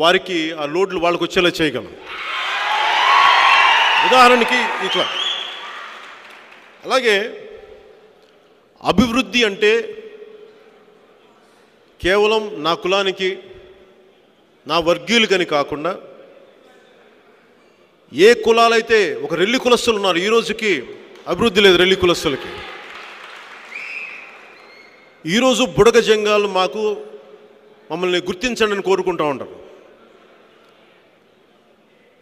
వారికి ఆ లోడ్లు వాళ్ళకు వచ్చేలా చేయగలం. ఉదాహరణకి ఇట్లా. అలాగే అభివృద్ధి అంటే కేవలం నా కులానికి, నా వర్గీయులకని కాకుండా ఏ కులాలైతే ఒక రెల్లి కులస్తులు ఉన్నారు, ఈ రోజుకి అభివృద్ధి లేదు రెల్లి కులస్తులకి. ఈరోజు బుడగ జంగాలు మమ్మల్ని గుర్తించండి అని కోరుకుంటూ ఉంటారు.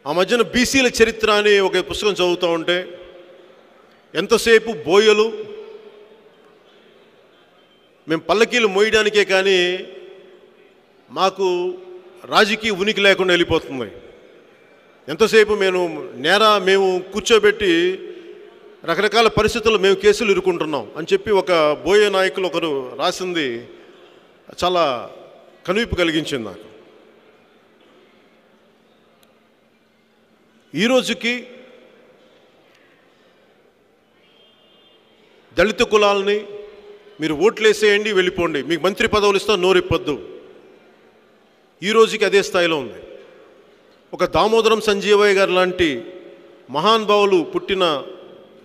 ఆ మధ్యన బీసీల చరిత్ర అని ఒక పుస్తకం చదువుతూ ఉంటే ఎంతసేపు బోయలు, మేము పల్లకీలు మోయడానికే కానీ మాకు రాజకీయ ఉనికి లేకుండా వెళ్ళిపోతుంది. ఎంతసేపు మేము కూర్చోబెట్టి రకరకాల పరిస్థితుల్లో మేము కేసులు ఇరుక్కుంటున్నాం అని చెప్పి ఒక బోయే నాయకులు ఒకరు రాసింది చాలా కనువిప్పు కలిగించింది నాకు. ఈ రోజుకి దళిత కులాలని మీరు ఓట్లేసేయండి, వెళ్ళిపోండి, మీకు మంత్రి పదవులు ఇస్తా, నోరిప్పొద్దు. ఈ రోజుకి అదే స్థాయిలో ఉంది. ఒక దామోదరం సంజీవయ్య గారు లాంటి మహానుభావులు పుట్టిన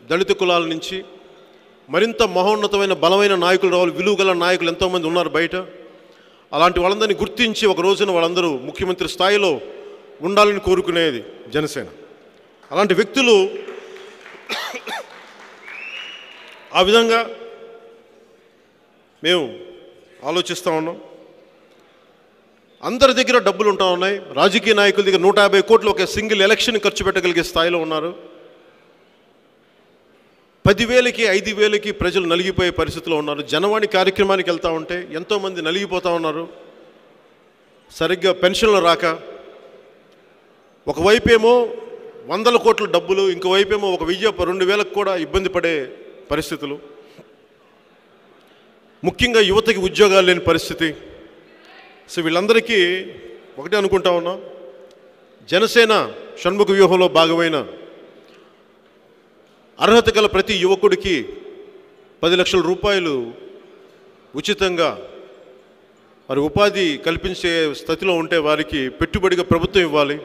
దళిత కులాల నుంచి మరింత మహోన్నతమైన బలమైన నాయకులు రావాలి, విలువగల నాయకులు ఎంతోమంది ఉన్నారు బయట. అలాంటి వాళ్ళందరినీ గుర్తించి ఒక రోజున వాళ్ళందరూ ముఖ్యమంత్రి స్థాయిలో ఉండాలని కోరుకునేది జనసేన. అలాంటి వ్యక్తులు ఆ విధంగా మేము ఆలోచిస్తూ ఉన్నాం. అందరి దగ్గర డబ్బులు ఉంటా ఉన్నాయి. రాజకీయ నాయకుల దగ్గర 150 కోట్లు ఒక సింగిల్ ఎలక్షన్ ఖర్చు పెట్టగలిగే స్థాయిలో ఉన్నారు. 10,000కి 5,000కి ప్రజలు నలిగిపోయే పరిస్థితిలో ఉన్నారు. జనవాణి కార్యక్రమానికి వెళ్తూ ఉంటే ఎంతోమంది నలిగిపోతూ ఉన్నారు, సరిగ్గా పెన్షన్లు రాక. ఒకవైపేమో 100 కోట్ల డబ్బులు, ఇంకోవైపేమో 1,000-2,000కు కూడా ఇబ్బంది పడే పరిస్థితులు. ముఖ్యంగా యువతకి ఉద్యోగాలు లేని పరిస్థితి. సో వీళ్ళందరికీ ఒకటే అనుకుంటా ఉన్నాం, జనసేన షణ్ముఖ వ్యూహంలో భాగమైన అర్హత గల ప్రతి యువకుడికి 10 లక్షల రూపాయలు ఉచితంగా వారి ఉపాధి కల్పించే స్థితిలో ఉంటే వారికి పెట్టుబడిగా ప్రభుత్వం ఇవ్వాలి.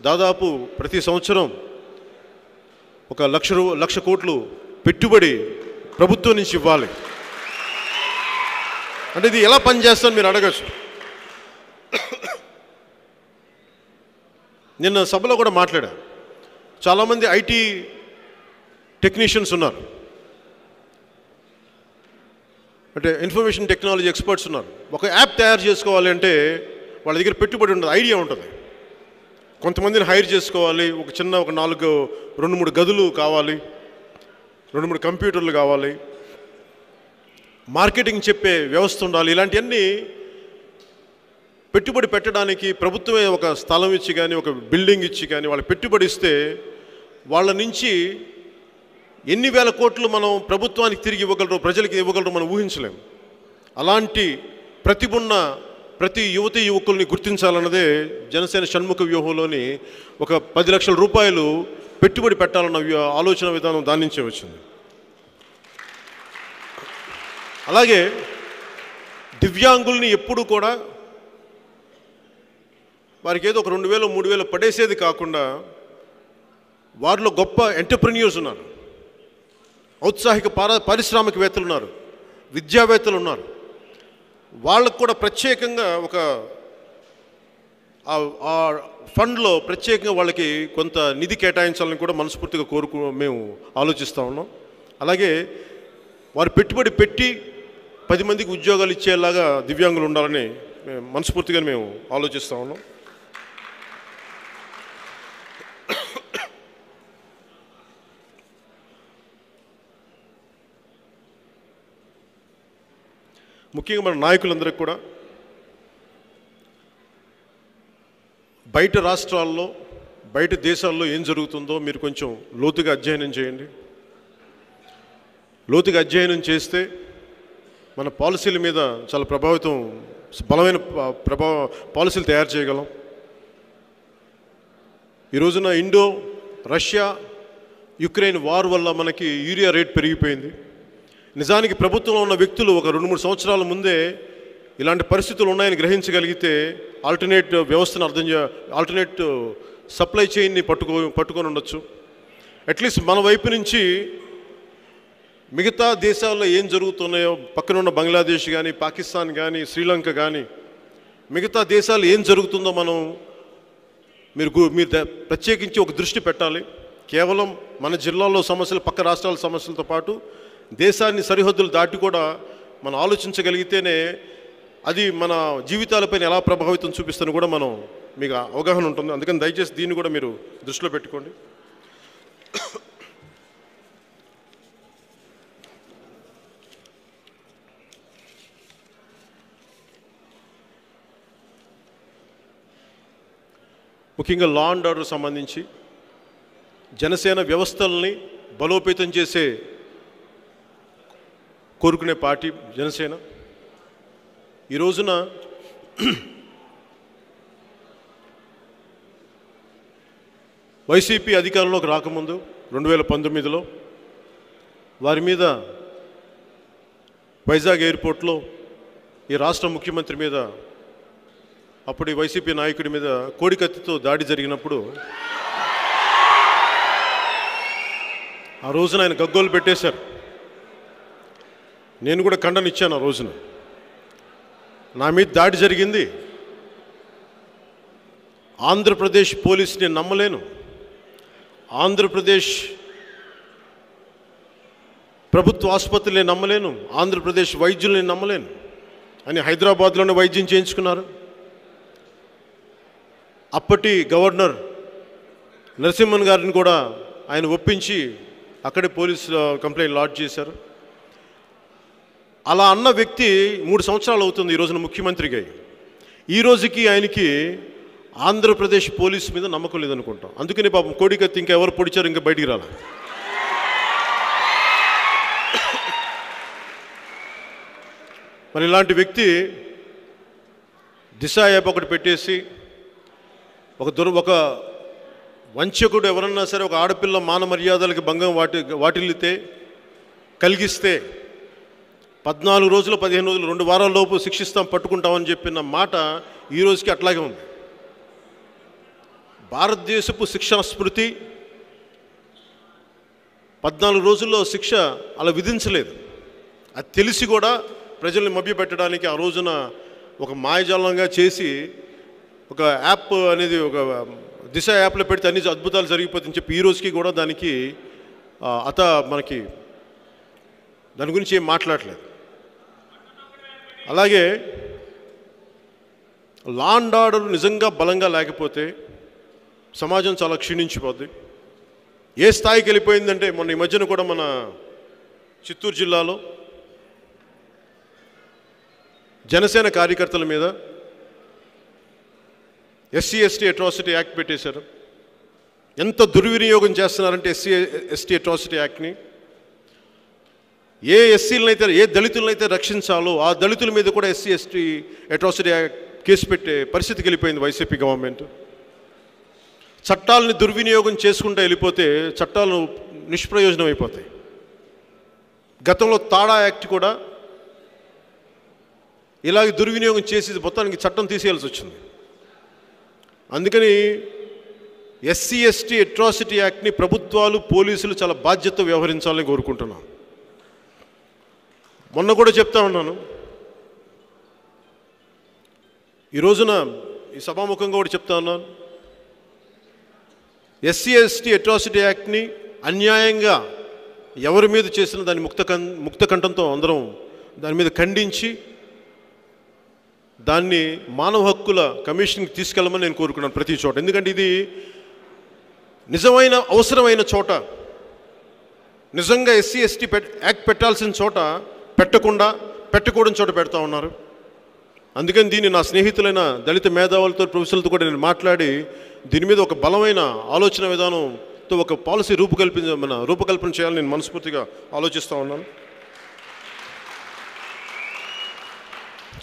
దాదాపు ప్రతి సంవత్సరం 1,00,00,000 కోట్లు పెట్టుబడి ప్రభుత్వం నుంచి ఇవ్వాలి. అంటే ఇది ఎలా పనిచేస్తుందని మీరు అడగచ్చు. నిన్న సభలో కూడా మాట్లాడా. చాలామంది ఐటీ టెక్నీషియన్స్ ఉన్నారు, అంటే ఇన్ఫర్మేషన్ టెక్నాలజీ ఎక్స్పర్ట్స్ ఉన్నారు. ఒక యాప్ తయారు చేసుకోవాలి అంటే వాళ్ళ దగ్గర పెట్టుబడి ఉండదు, ఐడియా ఉంటుంది. కొంతమందిని హైర్ చేసుకోవాలి, ఒక 2-3 గదులు కావాలి, 2-3 కంప్యూటర్లు కావాలి, మార్కెటింగ్ చెప్పే వ్యవస్థ ఉండాలి. ఇలాంటివన్నీ పెట్టుబడి పెట్టడానికి ప్రభుత్వమే ఒక స్థలం ఇచ్చి కానీ ఒక బిల్డింగ్ ఇచ్చి కానీ వాళ్ళకి పెట్టుబడి ఇస్తే వాళ్ళ నుంచి ఎన్ని వేల కోట్లు మనం ప్రభుత్వానికి తిరిగి ఇవ్వగలరు, ప్రజలకి ఇవ్వగలరు మనం ఊహించలేం. అలాంటి ప్రతిభ ఉన్న ప్రతి యువతి యువకుల్ని గుర్తించాలన్నదే జనసేన షణ్ముఖ వ్యూహంలోని ఒక 10 లక్షల రూపాయలు పెట్టుబడి పెట్టాలన్న ఆలోచన విధానం దాని నుంచే వచ్చింది. అలాగే దివ్యాంగుల్ని ఎప్పుడు కూడా వారికి ఏదో ఒక 2,000-3,000 పడేసేది కాకుండా వారిలో గొప్ప ఎంటర్ప్రెన్యూర్స్ ఉన్నారు, ఔత్సాహిక పారిశ్రామికవేత్తలు ఉన్నారు, విద్యావేత్తలు ఉన్నారు. వాళ్ళకు కూడా ప్రత్యేకంగా ఒక ఆ ఫండ్లో ప్రత్యేకంగా వాళ్ళకి కొంత నిధి కేటాయించాలని కూడా మనస్ఫూర్తిగా మేము ఆలోచిస్తూ ఉన్నాం. అలాగే వారు పెట్టుబడి పెట్టి 10 మందికి ఉద్యోగాలు ఇచ్చేలాగా దివ్యాంగులు ఉండాలని మనస్ఫూర్తిగా మేము ఆలోచిస్తూ ఉన్నాం. ముఖ్యంగా మన నాయకులందరికీ కూడా బయట రాష్ట్రాల్లో బయట దేశాల్లో ఏం జరుగుతుందో మీరు కొంచెం లోతుగా అధ్యయనం చేయండి. లోతుగా అధ్యయనం చేస్తే మన పాలసీల మీద చాలా బలమైన పాలసీలు తయారు చేయగలం. ఈ రోజున రష్యా యుక్రెయిన్ వార్ వల్ల మనకి యూరియా రేట్ పెరిగిపోయింది. నిజానికి ప్రభుత్వంలో ఉన్న వ్యక్తులు ఒక 2-3 సంవత్సరాల ముందే ఇలాంటి పరిస్థితులు ఉన్నాయని గ్రహించగలిగితే ఆల్టర్నేట్ వ్యవస్థను ఆల్టర్నేట్ సప్లై చైన్ని పట్టుకొని ఉండొచ్చు. అట్లీస్ట్ మన వైపు నుంచి మిగతా దేశాల్లో ఏం జరుగుతున్నాయో, పక్కన ఉన్న బంగ్లాదేశ్ కానీ, పాకిస్తాన్ కానీ, శ్రీలంక కానీ, మిగతా దేశాలు ఏం జరుగుతుందో మీరు ప్రత్యేకించి ఒక దృష్టి పెట్టాలి. కేవలం మన జిల్లాల్లో సమస్యలు, పక్క రాష్ట్రాల సమస్యలతో పాటు దేశాన్ని సరిహద్దులు దాటి కూడా మనం ఆలోచించగలిగితేనే అది మన జీవితాలపైన ఎలా ప్రభావితం చూపిస్తుందని కూడా మీకు అవగాహన ఉంటుంది. అందుకని దయచేసి దీన్ని కూడా మీరు దృష్టిలో పెట్టుకోండి. ముఖ్యంగా లా అండ్ ఆర్డర్ సంబంధించి జనసేన వ్యవస్థల్ని బలోపేతం చేసే కోరుకునే పార్టీ జనసేన. ఈ రోజున వైసీపీ అధికారంలోకి రాకముందు 2019లో వారి మీద వైజాగ్ ఎయిర్పోర్ట్లో ఈ రాష్ట్ర ముఖ్యమంత్రి మీద, అప్పుడు వైసీపీ నాయకుడి మీద కోడికత్తితో దాడి జరిగినప్పుడు ఆ రోజున ఆయన గగ్గోలు పెట్టేశారు. నేను కూడా ఖండన ఇచ్చాను. ఆ రోజున నా మీద దాడి జరిగింది, ఆంధ్రప్రదేశ్ పోలీస్ని నమ్మలేను, ఆంధ్రప్రదేశ్ ప్రభుత్వ ఆసుపత్రులే నమ్మలేను, ఆంధ్రప్రదేశ్ వైద్యుల్ని నమ్మలేను అని హైదరాబాద్లోనే వైద్యం చేయించుకున్నారు. అప్పటి గవర్నర్ నరసింహన్ గారిని కూడా ఆయన ఒప్పించి అక్కడే పోలీసు కంప్లైంట్ లాడ్జ్ చేశారు. అలా అన్న వ్యక్తి 3 సంవత్సరాలు అవుతుంది ఈ రోజున ముఖ్యమంత్రిగా. ఈ రోజుకి ఆయనకి ఆంధ్రప్రదేశ్ పోలీస్ మీద నమ్మకం లేదనుకుంటాం. అందుకని పాపం కోడికత్తి ఇంకా ఎవరు పొడిచారు, ఇంకా బయటికి రాల. మరి ఇలాంటి వ్యక్తి దిశ యాప్ ఒకటి పెట్టేసి ఒక వంచకుడు ఎవరన్నా సరే ఒక ఆడపిల్ల మాన మర్యాదలకి భంగం వాటిల్లితే కలిగిస్తే 14 రోజులు 15 రోజులు 2 వారాల లోపు శిక్షిస్తాం పట్టుకుంటామని చెప్పిన మాట ఈ రోజుకి అట్లాగే ఉంది. భారతదేశపు శిక్షా స్మృతి 14 రోజుల్లో శిక్ష అలా విధించలేదు. అది తెలిసి కూడా ప్రజల్ని మభ్యపెట్టడానికి ఆ రోజున ఒక మాయజాలంగా చేసి ఒక యాప్ అనేది ఒక దిశ యాప్లో పెడితే అన్ని అద్భుతాలు జరిగిపోతుందని చెప్పి ఈ రోజుకి కూడా దానికి మనకి దాని గురించి ఏం మాట్లాడలేదు. అలాగే లా అండ్ ఆర్డర్ నిజంగా బలంగా లేకపోతే సమాజం చాలా క్షీణించిపోద్ది. ఏ స్థాయికి వెళ్ళిపోయిందంటే మొన్న ఈ మధ్యన కూడా మన చిత్తూరు జిల్లాలో జనసేన కార్యకర్తల మీద ఎస్సీ ఎస్టీ అట్రాసిటీ యాక్ట్ పెట్టేశారు. ఎంత దుర్వినియోగం చేస్తున్నారంటే ఎస్సీ ఎస్టీ అట్రాసిటీ యాక్ట్ని ఏ ఎస్సీలనైతే ఏ దళితులనైతే రక్షించాలో ఆ దళితుల మీద కూడా SC ST atrocity act case పెట్టే పరిస్థితికి వెళ్ళిపోయింది వైసీపీ గవర్నమెంట్. చట్టాలని దుర్వినియోగం చేసుకుంటూ వెళ్ళిపోతే చట్టాలు నిష్ప్రయోజనం అయిపోతాయి. గతంలో తాడా యాక్ట్ కూడా ఇలాగే దుర్వినియోగం చేసి మొత్తానికి చట్టం తీసేయాల్సి వచ్చింది. అందుకని ఎస్సీ ఎస్టీ అట్రాసిటీ యాక్ట్ని ప్రభుత్వాలు పోలీసులు చాలా బాధ్యతతో వ్యవహరించాలని కోరుకుంటున్నాను. మొన్న కూడా చెప్తా ఉన్నాను, ఈ రోజున ఈ సభాముఖంగా కూడా చెప్తా ఉన్నాను, ఎస్సీ ఎస్టీ అట్రాసిటీ యాక్ట్ని అన్యాయంగా ఎవరి మీద చేసిన దాన్ని ముక్త కంఠంతో అందరం దాని మీద ఖండించి దాన్ని మానవ హక్కుల కమిషన్కి తీసుకెళ్ళమని నేను కోరుకున్నాను ప్రతి చోట. ఎందుకంటే ఇది నిజమైన అవసరమైన చోట, నిజంగా ఎస్సీ ఎస్టీ యాక్ట్ పెట్టాల్సిన చోట పెట్టకూడని చోట పెడతా ఉన్నారు. అందుకని దీన్ని నా స్నేహితులైన దళిత మేధావులతో ప్రొఫెసర్లతో కూడా నేను మాట్లాడి దీని మీద ఒక బలమైన ఆలోచన విధానంతో ఒక పాలసీ రూపకల్పన చేయాలని నేను మనస్ఫూర్తిగా ఆలోచిస్తూ ఉన్నాను.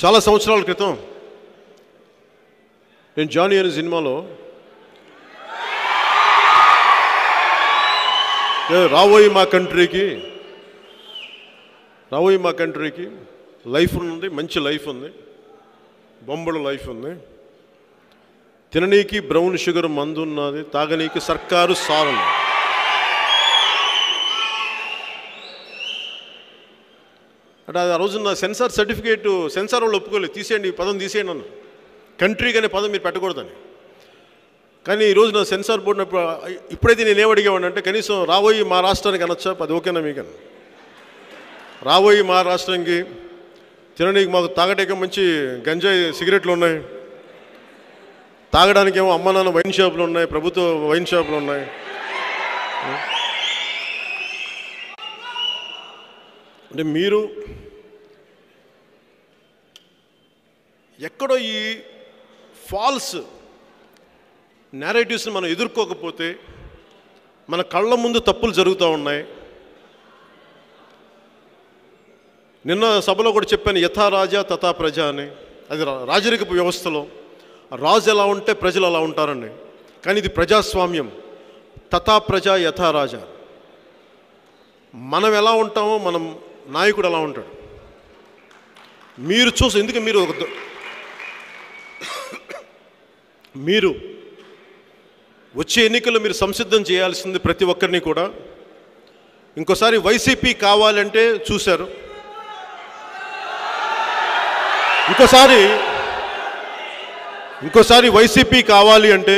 చాలా సంవత్సరాల క్రితం నేను జానీ అనే సినిమాలో రాబోయే మా కంట్రీకి లైఫ్ ఉంది, మంచి లైఫ్ ఉంది, బొంబడు లైఫ్ ఉంది, తిననీకి బ్రౌన్ షుగర్ మందు ఉన్నది, తాగనీకి సర్కారు సారం. అంటే ఆ రోజున సెన్సార్ సర్టిఫికేట్ సెన్సార్ వాళ్ళు ఒప్పుకోలేదు, తీసేయండి ఈ పదం తీసేయండి అన్న, కంట్రీకి అనే పదం మీరు పెట్టకూడదని. కానీ ఈరోజు నా సెన్సార్ బోర్డు ఇప్పుడైతే నేను ఏమడిగేవాడిని అంటే కనీసం రాబోయి మా రాష్ట్రానికి అనొచ్చా, అది ఓకేనా మీకన్నా, రాబోయి మా రాష్ట్రానికి తినడానికి మాకు తాగడానికి మంచి గంజాయి సిగరెట్లు ఉన్నాయి, తాగడానికేమో అమ్మ నాన్న వైన్ షాపులు ఉన్నాయి, ప్రభుత్వ వైన్ షాపులు ఉన్నాయి. అంటే మీరు ఎక్కడో ఈ ఫాల్స్ నేరేటివ్స్ని మనం ఎదుర్కోకపోతే మన కళ్ళ ముందు తప్పులు జరుగుతూ ఉన్నాయి. నిన్న సభలో కూడా చెప్పాను, యథా రాజా తథా ప్రజ అని. అది రాజరికపు వ్యవస్థలో రాజు ఎలా ఉంటే ప్రజలు అలా ఉంటారండి. కానీ ఇది ప్రజాస్వామ్యం. తథా ప్రజ యథా రాజా. మనం ఎలా ఉంటామో మనం నాయకుడు ఎలా ఉంటాడు మీరు చూసి. ఎందుకు మీరు వచ్చే ఎన్నికల్లో మీరు సంసిద్ధం చేయాల్సింది ప్రతి ఒక్కరిని కూడా. ఇంకోసారి వైసీపీ కావాలంటే చూశారు, ఇంకోసారి వైసీపీ కావాలి అంటే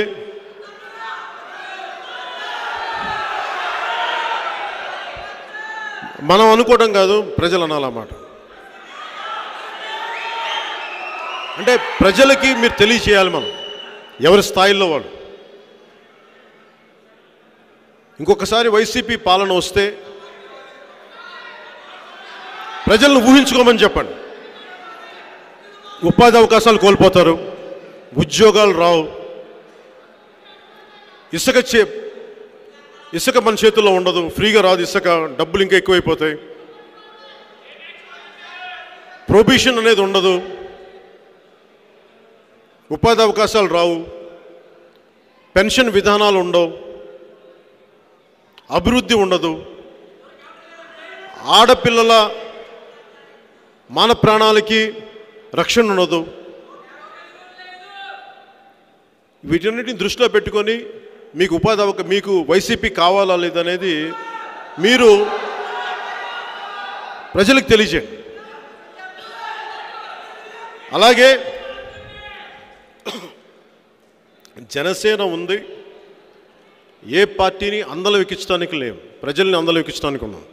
మనం అనుకోవడం కాదు, ప్రజలు అనాలన్నమాట. అంటే ప్రజలకి మీరు తెలియచేయాలి మనం ఎవరి స్థాయిలో వాళ్ళు. ఇంకొకసారి వైసీపీ పాలన వస్తే ప్రజలను ఊహించుకోమని చెప్పండి. ఉపాధి అవకాశాలు కోల్పోతారు, ఉద్యోగాలు రావు, ఇసుక మన చేతుల్లో ఉండదు, ఫ్రీగా రాదు ఇసుక, డబ్బులు ఇంకా ఎక్కువైపోతాయి, ప్రొబిషన్ అనేది ఉండదు, ఉపాధి అవకాశాలు రావు, పెన్షన్ విధానాలు ఉండవు, అభివృద్ధి ఉండదు, ఆడపిల్లల మాన ప్రాణాలకి రక్షణ ఉండదు. వీటన్నిటిని దృష్టిలో పెట్టుకొని మీకు వైసీపీ కావాలా లేదనేది మీరు ప్రజలకు తెలియజేయండి. అలాగే జనసేన ఉంది, ఏ పార్టీని అందలం ఎక్కించడానికి లేవు, ప్రజల్ని అందలం ఎక్కించడానికి ఉన్నాం.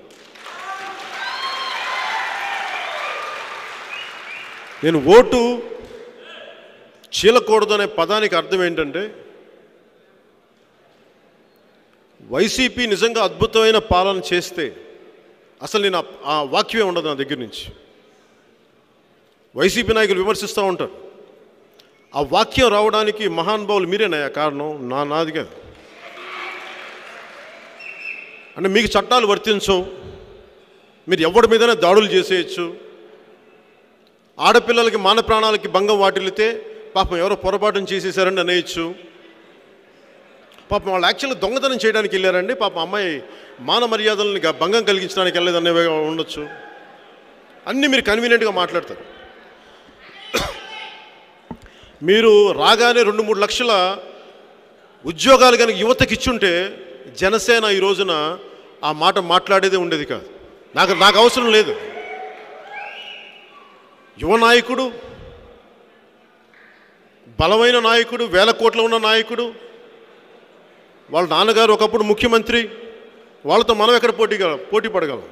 నేను ఓటు చీలకూడదు అనే పదానికి అర్థం ఏంటంటే, వైసీపీ నిజంగా అద్భుతమైన పాలన చేస్తే అసలు నేను ఆ వాక్యమే ఉండదు నా దగ్గర నుంచి. వైసీపీ నాయకులు విమర్శిస్తూ ఉంటారు, ఆ వాక్యం రావడానికి మహానుభావులు మీరేనాయా కారణం, నాది కాదు. అంటే మీకు చట్టాలు వర్తించవు, మీరు ఎవరి మీదైనా దాడులు చేసేయచ్చు, ఆడపిల్లలకి మాన ప్రాణాలకి భంగం వాటిల్లితే పాపం ఎవరో పొరపాటును చేసేసారని అనేయచ్చు. పాపం వాళ్ళు యాక్చువల్గా దొంగతనం చేయడానికి వెళ్ళారండి, పాపం అమ్మాయి మాన మర్యాదలని భంగం కలిగించడానికి వెళ్ళలేదనే ఉండొచ్చు. అన్నీ మీరు కన్వీనియంట్గా మాట్లాడతారు. మీరు రాగానే 2-3 లక్షల ఉద్యోగాలు కనుక యువతకి ఇచ్చుంటే జనసేన ఈ రోజున ఆ మాట మాట్లాడేదే ఉండేది కాదు. నాకు అవసరం లేదు. యువ నాయకుడు, బలమైన నాయకుడు, 1000 కోట్ల ఉన్న నాయకుడు, వాళ్ళ నాన్నగారు ఒకప్పుడు ముఖ్యమంత్రి, వాళ్ళతో మనం ఎక్కడ పోటీ పడగలం?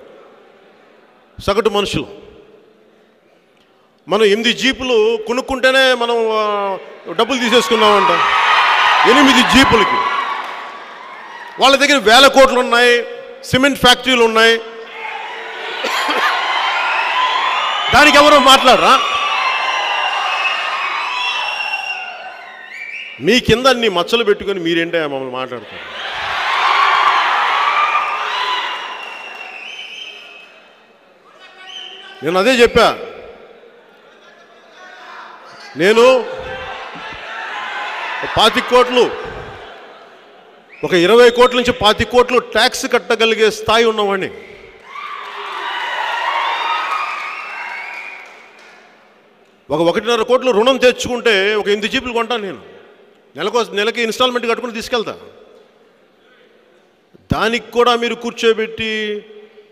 సగటు మనుషులు. మనం 8 జీపులు కొనుక్కుంటేనే మనం డబ్బులు తీసేసుకున్నామంట, 8 జీపులకి. వాళ్ళ దగ్గర 1000 కోట్లు ఉన్నాయి, సిమెంట్ ఫ్యాక్టరీలు ఉన్నాయి, దానికి ఎవరో మాట్లాడరా? మీ కింద అన్ని మచ్చలు పెట్టుకొని మీరేంటే మమ్మల్ని మాట్లాడతారు? నేను అదే చెప్పా. నేను 25 కోట్లు, ఒక 20 కోట్ల నుంచి 25 కోట్లు ట్యాక్స్ కట్టగలిగే స్థాయి ఉన్నవాడిని. ఒక 1.5 కోట్లు రుణం తెచ్చుకుంటే ఒక 8 జీపులు కొంటాను నేను. నెలకి ఇన్స్టాల్మెంట్ కట్టుకుని తీసుకెళ్తా. దానికి కూడా మీరు కూర్చోబెట్టి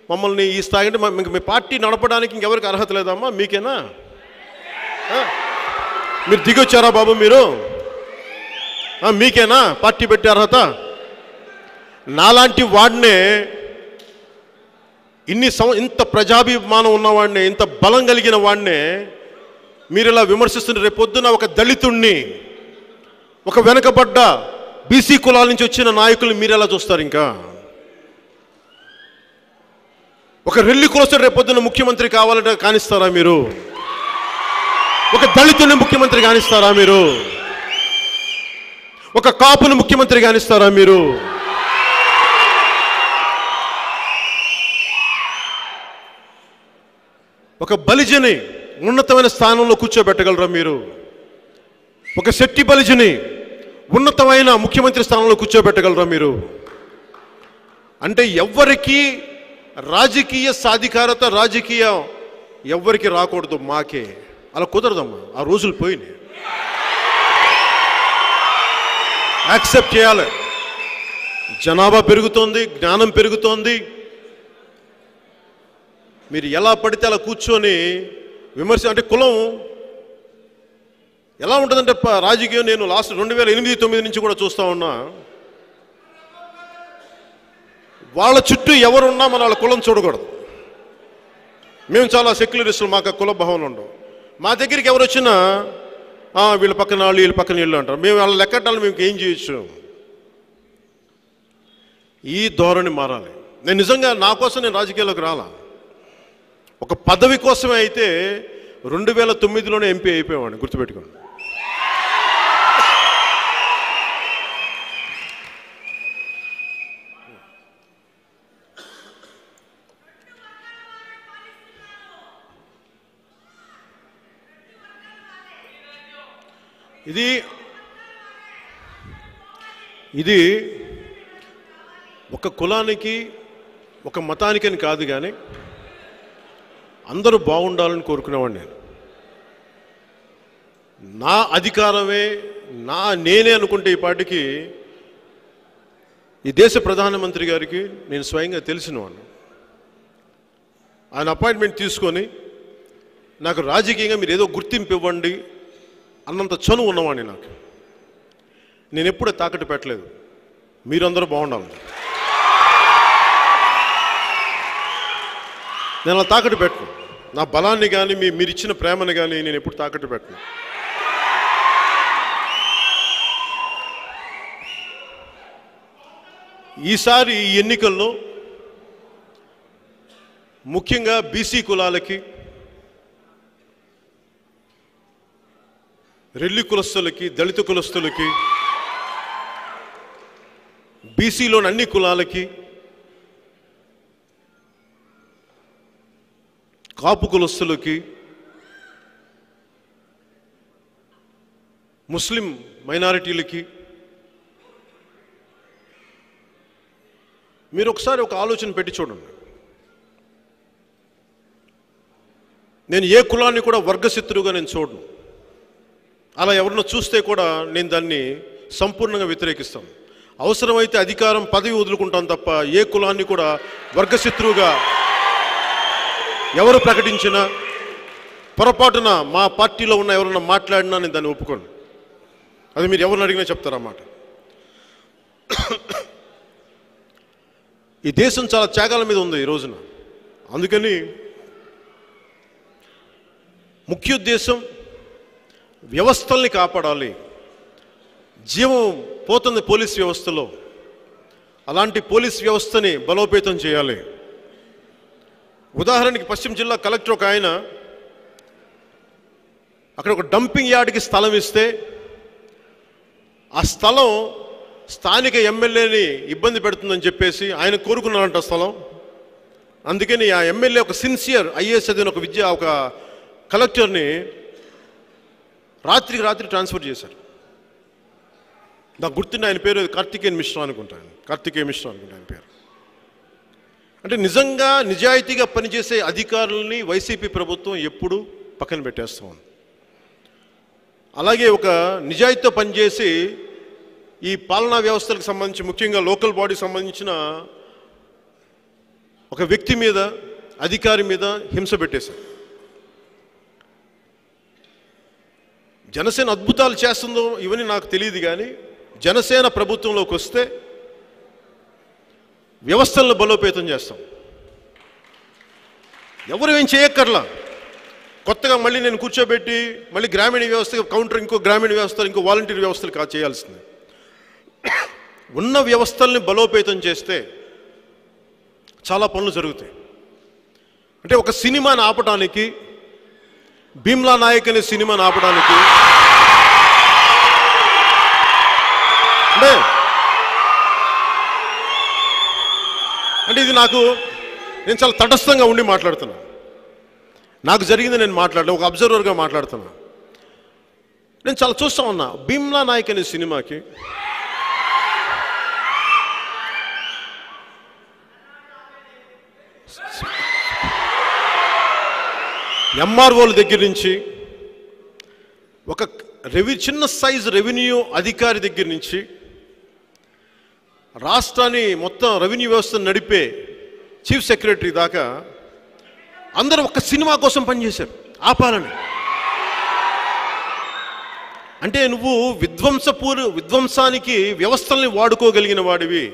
మమ్మల్ని ఈ స్థాయి అంటే మీ పార్టీ నడపడానికి ఇంకెవరికి అర్హత లేదమ్మా, మీకేనా? మీరు దిగొచ్చారా బాబు? మీరు మీకేనా పార్టీ పెట్టే అర్హత? నాలాంటి వాడినే, ఇంత ప్రజాభిమానం ఉన్నవాడిని, ఇంత బలం కలిగిన వాడినే మీరు ఇలా విమర్శిస్తున్న. రేపొద్దున ఒక దళితుణ్ణి, ఒక వెనకబడ్డ బీసీ కులాల నుంచి వచ్చిన నాయకులు మీరు ఎలా చూస్తారు? ఇంకా ఒక రెల్లి కులస్తుడు రేపొద్దున ముఖ్యమంత్రి కావాలంటే కానిస్తారా మీరు? ఒక దళితుని ముఖ్యమంత్రి కానిస్తారా మీరు? ఒక కాపుని ముఖ్యమంత్రి కానిస్తారా మీరు? ఒక బలిజని ఉన్నతమైన స్థానంలో కూర్చోబెట్టగలరా మీరు? ఒక శెట్టి బలిజని ఉన్నతమైన ముఖ్యమంత్రి స్థానంలో కూర్చోబెట్టగలరా మీరు? అంటే ఎవ్వరికి రాజకీయ సాధికారత రాజకీయం ఎవ్వరికి రాకూడదు, మాకే. అలా కుదరదమ్మా, ఆ రోజులు పోయినాయి. యాక్సెప్ట్ చేయాలి. జనాభా పెరుగుతోంది, జ్ఞానం పెరుగుతోంది. మీరు ఎలా పడితే అలా కూర్చొని విమర్శ అంటే కులం ఎలా ఉంటుందంటే రాజకీయం నేను లాస్ట్ 2008-9 నుంచి కూడా చూస్తూ ఉన్నా. వాళ్ళ చుట్టూ ఎవరున్నా మన వాళ్ళ కులం చూడకూడదు. మేము చాలా సెక్యులరిస్టులు, మాకు కుల భావనలు ఉండవు. మా దగ్గరికి ఎవరు వచ్చినా వీళ్ళ పక్కన వాళ్ళు వీళ్ళ పక్కన వీళ్ళు అంటారు. మేము వాళ్ళ లెక్కటాలు మేము ఏం చేయొచ్చు? ఈ ధోరణి మారాలి. నేను నిజంగా నా కోసం నేను రాజకీయాల్లోకి రాలా. ఒక పదవి కోసమే అయితే 2009లోనే ఎంపీ అయిపోయేవాడిని, గుర్తుపెట్టుకోండి. ఇది ఒక కులానికి ఒక మతానికి అని కాదు, కానీ అందరూ బాగుండాలని కోరుకునేవాడిని నేను. నా అధికారమే నేనే అనుకుంటే ఈ పార్టీకి ఈ దేశ ప్రధానమంత్రి గారికి నేను స్వయంగా తెలిసినవాడిని. ఆయన అపాయింట్మెంట్ తీసుకొని నాకు రాజకీయంగా మీరు ఏదో గుర్తింపు ఇవ్వండి అన్నంత చనువు ఉన్నవాడిని. నాకు నేను ఎప్పుడూ తాకట్టు పెట్టలేదు. మీరందరూ బాగుండాలి, నేను అలా తాకట్టు పెట్టను. నా బలాన్ని కానీ మీరు ఇచ్చిన ప్రేమని కానీ నేను ఎప్పుడు తాకట్టు పెట్టను. ఈసారి ఈ ఎన్నికల్లో ముఖ్యంగా బీసీ కులాలకి, రెల్లి కులస్తులకి, దళిత కులస్తులకి, బీసీలోని అన్ని కులాలకి, కాపు కులస్తులకి, ముస్లిం మైనారిటీలకి మీరు ఒకసారి ఒక ఆలోచన పెట్టి చూడండి. నేను ఏ కులాన్ని కూడా వర్గశత్రువుగా నేను చూడను. అలా ఎవరినో చూస్తే కూడా నేను దాన్ని సంపూర్ణంగా వ్యతిరేకిస్తాను. అవసరమైతే అధికారం పదవి వదులుకుంటాను తప్ప ఏ కులాన్ని కూడా వర్గశత్రువుగా ఎవరు ప్రకటించినా, పొరపాటున మా పార్టీలో ఉన్న ఎవరన్నా మాట్లాడినా నేను దాన్ని ఒప్పుకోను. అది మీరు ఎవరిని అడిగినా చెప్తారన్నమాట. ఈ దేశం చాలా త్యాగాల మీద ఉంది ఈ రోజున. అందుకని ముఖ్య ఉద్దేశం వ్యవస్థల్ని కాపాడాలి. జీవం పోతుంది పోలీస్ వ్యవస్థలో. అలాంటి పోలీస్ వ్యవస్థని బలోపేతం చేయాలి. ఉదాహరణకి పశ్చిమ జిల్లా కలెక్టర్ ఒక ఆయన అక్కడ ఒక డంపింగ్ యార్డ్కి స్థలం ఇస్తే ఆ స్థలం స్థానిక ఎమ్మెల్యేని ఇబ్బంది పెడుతుందని చెప్పేసి ఆయన కోరుకున్నారంట స్థలం. అందుకని ఆ ఎమ్మెల్యే ఒక సిన్సియర్ ఐఏఎస్ చదివిన ఒక కలెక్టర్ని రాత్రికి రాత్రి ట్రాన్స్ఫర్ చేశారు. నాకు గుర్తున్న ఆయన పేరు కార్తికేయ మిశ్రా అనుకుంటాను. ఆయన పేరు. అంటే నిజంగా నిజాయితీగా పనిచేసే అధికారులని వైసీపీ ప్రభుత్వం ఎప్పుడూ పక్కన పెట్టేస్తూ ఉంది. అలాగే ఒక నిజాయితీతో పనిచేసి ఈ పాలనా వ్యవస్థలకు సంబంధించి, ముఖ్యంగా లోకల్ బాడీ సంబంధించిన ఒక వ్యక్తి మీద, అధికారి మీద హింస పెట్టేశారు. జనసేన అద్భుతాలు చేస్తుందో ఇవన్నీ నాకు తెలియదు, కానీ జనసేన ప్రభుత్వంలోకి వస్తే వ్యవస్థలను బలోపేతం చేస్తాం. ఎవరు ఏం చేయక్కర్లా. కొత్తగా మళ్ళీ నేను కూర్చోబెట్టి మళ్ళీ గ్రామీణ వ్యవస్థ కౌంటర్, ఇంకో గ్రామీణ వ్యవస్థలు, ఇంకో వాలంటీర్ వ్యవస్థలు చేయాల్సింది. ఉన్న వ్యవస్థల్ని బలోపేతం చేస్తే చాలా పనులు జరుగుతాయి. అంటే ఒక సినిమాని ఆపడానికి, భీమ్లా నాయక్ అనే సినిమాని ఆపడానికి, అంటే ఇది నేను చాలా తటస్థంగా ఉండి మాట్లాడుతున్నాను. నాకు జరిగింది నేను మాట్లాడలే, ఒక అబ్జర్వర్గా మాట్లాడుతున్నా. నేను చాలా చూస్తా ఉన్నా. భీమ్లా నాయక్ అనే సినిమాకి ఎంఆర్ఓల దగ్గర నుంచి ఒక చిన్న సైజు రెవెన్యూ అధికారి దగ్గర నుంచి రాష్ట్రాన్ని మొత్తం రెవెన్యూ వ్యవస్థను నడిపే చీఫ్ సెక్రటరీ దాకా అందరూ ఒక సినిమా కోసం పనిచేశారు ఆపాలని. అంటే నువ్వు విధ్వంసానికి వ్యవస్థల్ని వాడుకోగలిగిన వాడివి,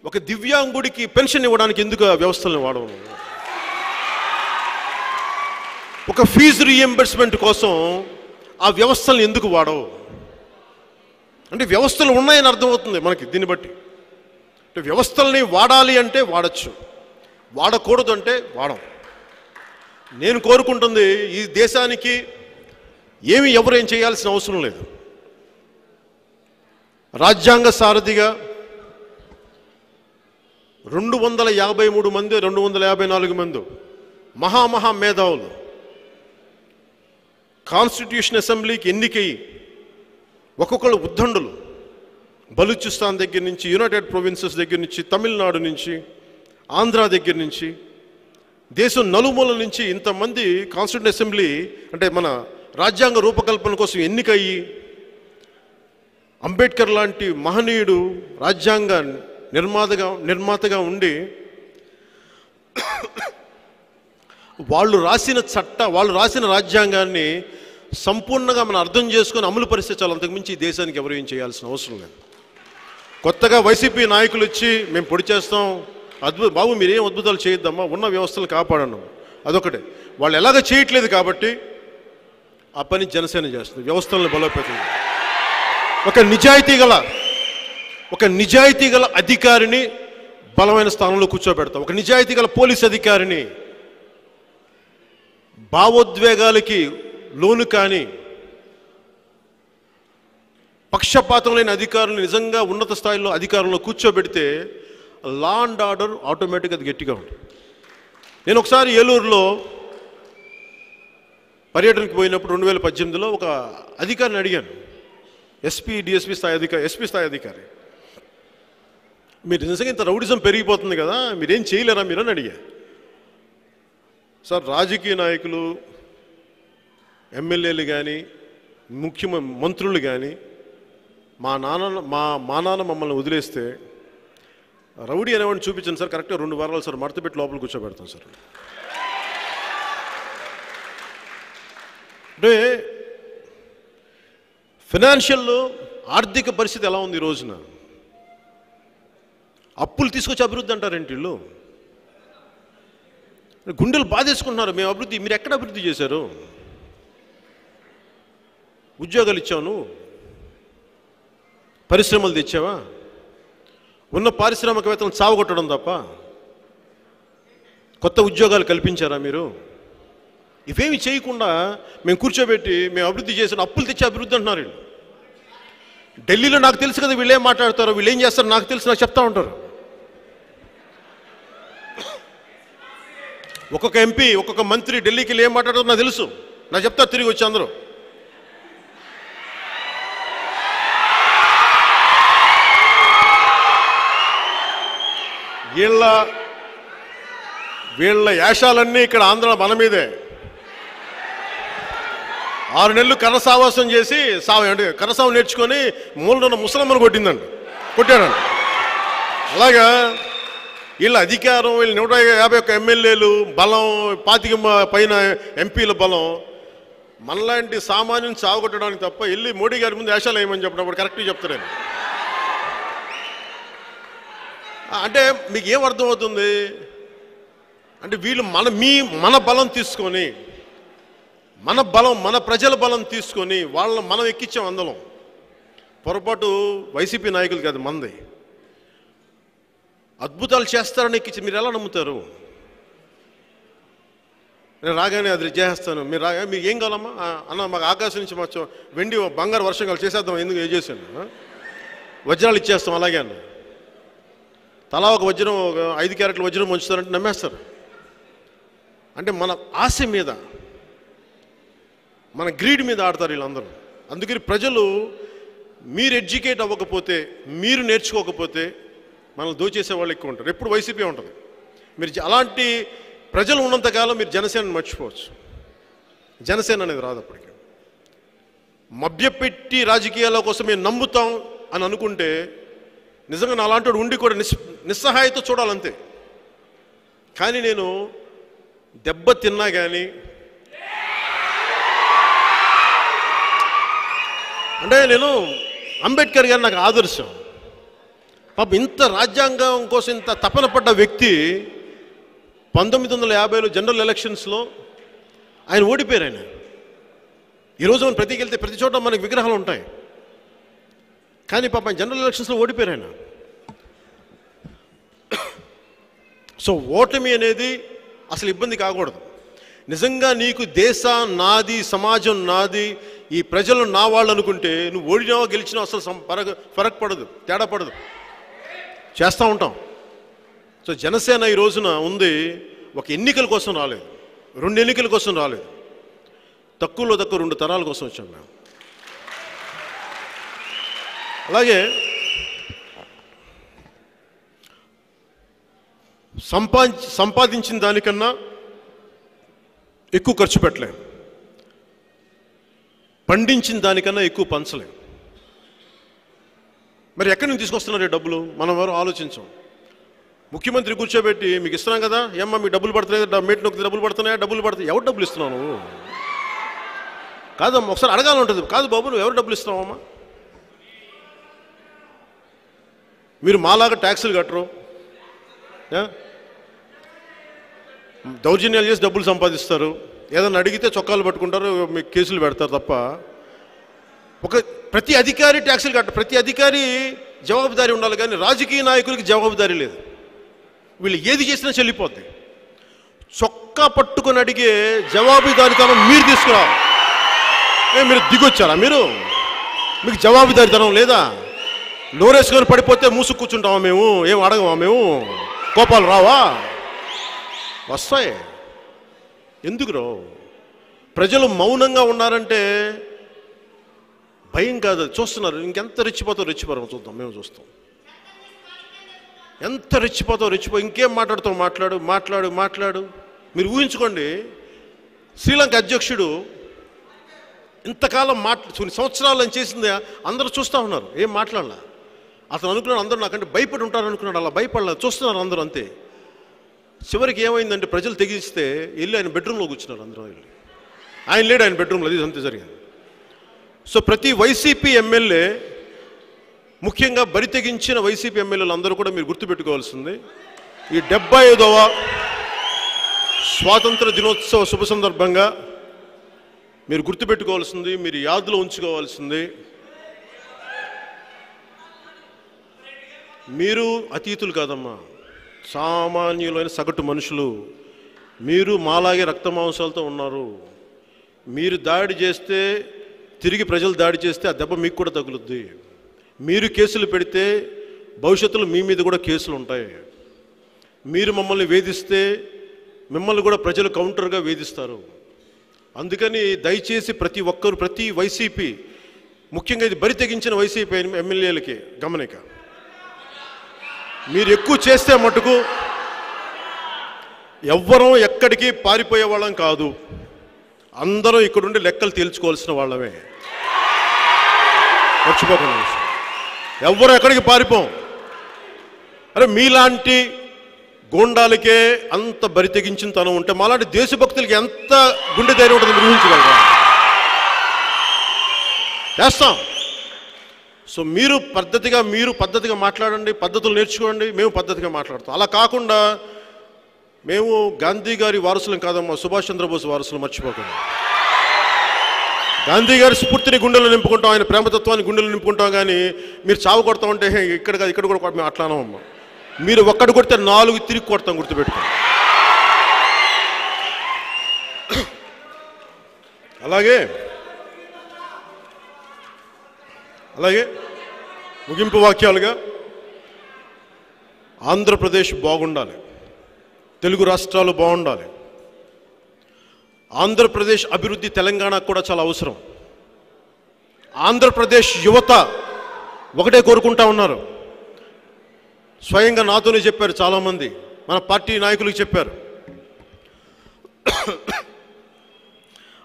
ఒక దివ్యాంగుడికి పెన్షన్ ఇవ్వడానికి ఎందుకు ఆ వ్యవస్థల్ని వాడవు? ఒక ఫీజు రీఎంబర్స్మెంట్ కోసం ఆ వ్యవస్థలను ఎందుకు వాడవు? అంటే వ్యవస్థలు ఉన్నాయని అర్థమవుతుంది మనకి దీన్ని బట్టి. అంటే వ్యవస్థల్ని వాడాలి అంటే వాడచ్చు, వాడకూడదు అంటే వాడం. నేను కోరుకుంటుంది ఈ దేశానికి ఎవరేం చేయాల్సిన అవసరం లేదు. రాజ్యాంగ సారథిగా 253 మంది 254 మంది మహా మేధావులు కాన్స్టిట్యూషన్ అసెంబ్లీకి ఎన్నికయ్యి ఒక్కొక్కళ్ళు ఉద్దండులు, బలూచిస్తాన్ దగ్గర నుంచి, యునైటెడ్ ప్రొవిన్సెస్ దగ్గర నుంచి, తమిళనాడు నుంచి, ఆంధ్ర దగ్గర నుంచి, దేశం నలుమూల నుంచి ఇంతమంది కాన్స్టిట్యూషన్ అసెంబ్లీ అంటే మన రాజ్యాంగ రూపకల్పన కోసం ఎన్నికయ్యి అంబేద్కర్ లాంటి మహనీయుడు రాజ్యాంగ నిర్మాతగా ఉండి వాళ్ళు రాసిన రాజ్యాంగాన్ని సంపూర్ణంగా మనం అర్థం చేసుకొని అమలు పరిస్తే చాలు. అంతకుమించి ఈ దేశానికి ఎవరు ఏం చేయాల్సిన అవసరం లేదు. కొత్తగా వైసీపీ నాయకులు వచ్చి మేము పొడి చేస్తాం, బాబు మీరేం అద్భుతాలు చేయొద్దమ్మా, ఉన్న వ్యవస్థలు కాపాడన్నాం, అదొకటే. వాళ్ళు ఎలాగ చేయట్లేదు కాబట్టి ఆ పని జనసేన చేస్తుంది, వ్యవస్థలను బలోపేతం. ఒక నిజాయితీ గల అధికారిని బలమైన స్థానంలో కూర్చోబెడతాం. ఒక నిజాయితీ గల పోలీస్ అధికారిని, భావోద్వేగాలకి లోను కాని పక్షపాతం లేని అధికారులు నిజంగా ఉన్నత స్థాయిలో అధికారంలో కూర్చోబెడితే లా అండ్ ఆర్డర్ ఆటోమేటిక్గా అది గట్టిగా ఉంటుంది. నేను ఒకసారి ఏలూరులో పర్యటనకి పోయినప్పుడు 2018లో ఒక అధికారిని అడిగాను, ఎస్పీ స్థాయి అధికారి, మీరు నిజంగా ఇంత రౌడిజం పెరిగిపోతుంది కదా, మీరేం చేయలేరా మీరు అని అడిగా. సార్, రాజకీయ నాయకులు, ఎమ్మెల్యేలు కానీ, మంత్రులు కానీ మా నాన్న మమ్మల్ని వదిలేస్తే రౌడీ అనేవాడిని చూపించాను సార్, కరెక్ట్గా 2 వారాలు సార్ మడత పెట్టి లోపల కూర్చోబెడతాం సార్. అంటే ఆర్థిక పరిస్థితి ఎలా ఉంది ఈ రోజున? అప్పులు తీసుకొచ్చి అభివృద్ధి అంటారేంటి వీళ్ళు? గుండెలు బాధేసుకుంటున్నారు. మీరు ఎక్కడ అభివృద్ధి చేశారు? ఉద్యోగాలు ఇచ్చావు, పరిశ్రమలు తెచ్చావా? ఉన్న పారిశ్రామికవేత్తలను చావగొట్టడం తప్ప కొత్త ఉద్యోగాలు కల్పించారా మీరు? ఇవేమి చేయకుండా మేము కూర్చోబెట్టి మేము అభివృద్ధి చేసిన, అప్పులు తెచ్చి అభివృద్ధి అంటున్నారు వీళ్ళు. ఢిల్లీలో నాకు తెలుసు కదా వీళ్ళు ఏం మాట్లాడతారో, వీళ్ళు ఏం చేస్తారో నాకు తెలుసు, నాకు చెప్తా ఉంటారు. ఒక్కొక్క ఎంపీ, ఒక్కొక్క మంత్రి ఢిల్లీకి వెళ్ళి ఏం మాట్లాడతారో నాకు తెలుసు, నాకు చెప్తారు తిరిగి వచ్చి అందరూ. వీళ్ళ యాశాలన్నీ ఇక్కడ ఆంధ్ర మన మీదే. 6 నెలలు కర్రసావాసం చేసి కర్రసావం నేర్చుకొని మూలన ముసలమ్మను కొట్టాడండి. అలాగా వీళ్ళ అధికారం, వీళ్ళు 151 ఎమ్మెల్యేలు బలం, 25 పైన ఎంపీల బలం మనలాంటి సామాన్యుని చావగొట్టడానికి తప్ప వెళ్ళి మోడీ గారి ముందు యాశాలు వేయమని చెప్పినప్పుడు కరెక్ట్గా చెప్తారు. అంటే మీకు ఏం అర్థమవుతుంది అంటే వీళ్ళు మన బలం తీసుకొని, మన ప్రజల బలం తీసుకొని వాళ్ళని మనం ఎక్కించాం అందరం. పొరపాటు వైసీపీ నాయకులు కాదు, మంది. అద్భుతాలు చేస్తారని ఎక్కించి మీరు ఎలా నమ్ముతారు? నేను రాగానే అది చేస్తాను, మీరు ఏం కావాలమ్మా అన్న, మాకు ఆకాశం నుంచి మాకు వెండి బంగారు వర్షం కావాలి, చేసేద్దాం, ఎందుకు ఏం చేశాను, వజ్రాలు ఇచ్చేస్తాం అలాగే అన్న. తలా ఒక వజ్రం, 5 క్యారెట్ల వజ్రం ఉంచుతారంటే నమ్మేస్తారు. అంటే మన ఆశ మీద, మన గ్రీడ్ మీద ఆడతారు వీళ్ళందరూ. అందుకని ప్రజలు మీరు ఎడ్యుకేట్ అవ్వకపోతే, మీరు నేర్చుకోకపోతే మనల్ని దోచేసే వాళ్ళు ఎక్కువ ఉంటారు. ఎప్పుడు వైసీపీ ఉంటుంది. మీరు అలాంటి ప్రజలు ఉన్నంతకాలం మీరు జనసేనని మర్చిపోవచ్చు. జనసేన అనేది రాదు అప్పటికి. మభ్యపెట్టి రాజకీయాల కోసం మేము నమ్ముతాం అని అనుకుంటే నిజంగా నా అలాంటి ఉండి కూడా నిస్సహాయత చూడాలంతే. కానీ నేను దెబ్బ తిన్నా కానీ, అంటే నేను అంబేద్కర్ గారు నాకు ఆదర్శం. పాపం ఇంత రాజ్యాంగం కోసం ఇంత తపన పడ్డ వ్యక్తి 1950లో జనరల్ ఎలక్షన్స్లో ఆయన ఓడిపోయారు. ఆయన ఈరోజు మనం ప్రతికి వెళ్తే ప్రతి చోట మనకు విగ్రహాలు ఉంటాయి, కానీ పాపం జనరల్ ఎలక్షన్స్లో ఓడిపోయారు ఆయన. సో ఓటమి అనేది అసలు ఇబ్బంది కాకూడదు. నిజంగా నీకు దేశం నాది, సమాజం నాది, ఈ ప్రజలు నా వాళ్ళు అనుకుంటే నువ్వు ఓడినావో గెలిచినావో అసలు ఫరక్ పడదు, తేడా పడదు, చేస్తూ ఉంటాం. సో జనసేన ఈ రోజున ఉంది ఒక ఎన్నికల కోసం రాలేదు, 2 ఎన్నికల కోసం రాలేదు, తక్కువలో తక్కువ 2 తరాల కోసం వచ్చాం మేము. అలాగే సంపాదించిన దానికన్నా ఎక్కువ ఖర్చు పెట్టలేం, పండించిన దానికన్నా ఎక్కువ పంచలేం. మరి ఎక్కడి నుంచి తీసుకొస్తున్నారు ఈ డబ్బులు? మనం ఎవరు ఆలోచించాం. ముఖ్యమంత్రి కూర్చోబెట్టి మీకు ఇస్తున్నాం కదా, ఏమ్మా మీకు డబ్బులు పడుతున్నాయి, మేట్ నొక్కి డబ్బులు పడుతున్నాయా, డబ్బులు పడుతున్నాయి, ఎవరు డబ్బులు ఇస్తున్నావు నువ్వు? కాదమ్మా, ఒకసారి అడగాలి ఉంటుంది. కాదు బాబు, నువ్వు ఎవరు డబ్బులు ఇస్తున్నావమ్మా? మీరు మాలాగా ట్యాక్సులు కట్టరు, దౌర్జన్యాలు చేసి డబ్బులు సంపాదిస్తారు, ఏదన్నా అడిగితే చొక్కాలు పట్టుకుంటారు, మీకు కేసులు పెడతారు తప్ప ప్రతి అధికారి ట్యాక్సులు కట్ట, ప్రతి అధికారి జవాబుదారీ ఉండాలి. కానీ రాజకీయ నాయకులకి జవాబుదారీ లేదు. వీళ్ళు ఏది చేసినా చెల్లిపోద్ది. చొక్కా పట్టుకొని అడిగే జవాబుదారీతనం మీరు తీసుకురావాలి. మీరు దిగొచ్చారా? మీకు జవాబుదారీతనం లేదా? నోరేసుకొని పడిపోతే మూసు కూర్చుంటామా మేము? ఏం అడగమా మేము? కోపాలు రావా? వస్తాయి. ఎందుకు రావు? ప్రజలు మౌనంగా ఉన్నారంటే భయం కాదు, చూస్తున్నారు. ఇంకెంత రెచ్చిపోతారో చూద్దాం, మేము చూస్తాం. ఎంత రెచ్చిపోతావు, ఇంకేం మాట్లాడు. మీరు ఊహించుకోండి, శ్రీలంక అధ్యక్షుడు ఇంతకాలం కొన్ని సంవత్సరాలు అని చేసింది అందరూ చూస్తూ ఉన్నారు, ఏం మాట్లాడలా. అతను అనుకున్నాడు అందరూ నాకంటే భయపడి ఉంటారు అనుకున్నాడు, అలా భయపడలేదు, చూస్తున్నారు అందరూ అంతే. చివరికి ఏమైందంటే ప్రజలు తెగిస్తే వెళ్ళి ఆయన బెడ్రూమ్లో కూర్చున్నారు అందరూ వెళ్ళి. ఆయన లేడు ఆయన బెడ్రూమ్లో, అది అంతే జరిగింది. సో ప్రతి వైసీపీ ఎమ్మెల్యే, ముఖ్యంగా బరి తెగించిన వైసీపీ ఎమ్మెల్యేలు అందరూ కూడా మీరు గుర్తుపెట్టుకోవాల్సింది, ఈ 75వ స్వాతంత్ర దినోత్సవ శుభ సందర్భంగా మీరు గుర్తుపెట్టుకోవాల్సింది, మీరు యాదులో ఉంచుకోవాల్సింది, మీరు అతీతులు కాదమ్మా, సామాన్యులైన సగటు మనుషులు. మీరు మాలాగే రక్తమాంసాలతో ఉన్నారు. మీరు దాడి చేస్తే, తిరిగి ప్రజలు దాడి చేస్తే ఆ దెబ్బ మీకు కూడా తగులుద్ది. మీరు కేసులు పెడితే భవిష్యత్తులో మీ మీద కూడా కేసులు ఉంటాయి. మీరు మమ్మల్ని వేధిస్తే మిమ్మల్ని కూడా ప్రజలు కౌంటర్గా వేధిస్తారు. అందుకని దయచేసి ప్రతి వైసీపీ, ముఖ్యంగా ఇది బరి తెగించిన వైసీపీ ఎమ్మెల్యేలకి గమనిక, మీరు ఎక్కువ చేస్తే మటుకు ఎవ్వరూ ఎక్కడికి పారిపోయే వాళ్ళం కాదు, అందరం ఇక్కడుండి లెక్కలు తేల్చుకోవాల్సిన వాళ్ళమే. మర్చిపోకండి, ఎవ్వరూ ఎక్కడికి పారిపోం. అరే మీలాంటి గోండాలకే అంత బరి తెగించిన తనం ఉంటే మాలాంటి దేశభక్తులకి ఎంత గుండె ధైర్యం ఉంటుంది ఊహించగలరా? చేస్తాం. సో మీరు పద్ధతిగా మాట్లాడండి, పద్ధతులు నేర్చుకోండి, మేము పద్ధతిగా మాట్లాడతాం. అలా కాకుండా మేము గాంధీ గారి వారసులం కాదమ్మా, సుభాష్ చంద్రబోస్ వారసులు, మర్చిపోకండి. గాంధీ గారి స్ఫూర్తిని గుండెలు నింపుకుంటాం, ఆయన ప్రేమతత్వాన్ని గుండెలు నింపుకుంటాం. కానీ మీరు చావు కొడతామంటే ఇక్కడ కూడా మేము అట్లానమ్మా. మీరు ఒక్కడు కొడితే 4 తిరిగి కొడతాం, గుర్తుపెట్టుకోండి. అలాగే ముగింపు వాక్యాలుగా ఆంధ్రప్రదేశ్ బాగుండాలి, తెలుగు రాష్ట్రాలు బాగుండాలి, ఆంధ్రప్రదేశ్ అభివృద్ధి తెలంగాణకు కూడా చాలా అవసరం. ఆంధ్రప్రదేశ్ యువత ఒకటే కోరుకుంటా ఉన్నారు. స్వయంగా నాతోనే చెప్పారు చాలామంది, మన పార్టీ నాయకులకు చెప్పారు,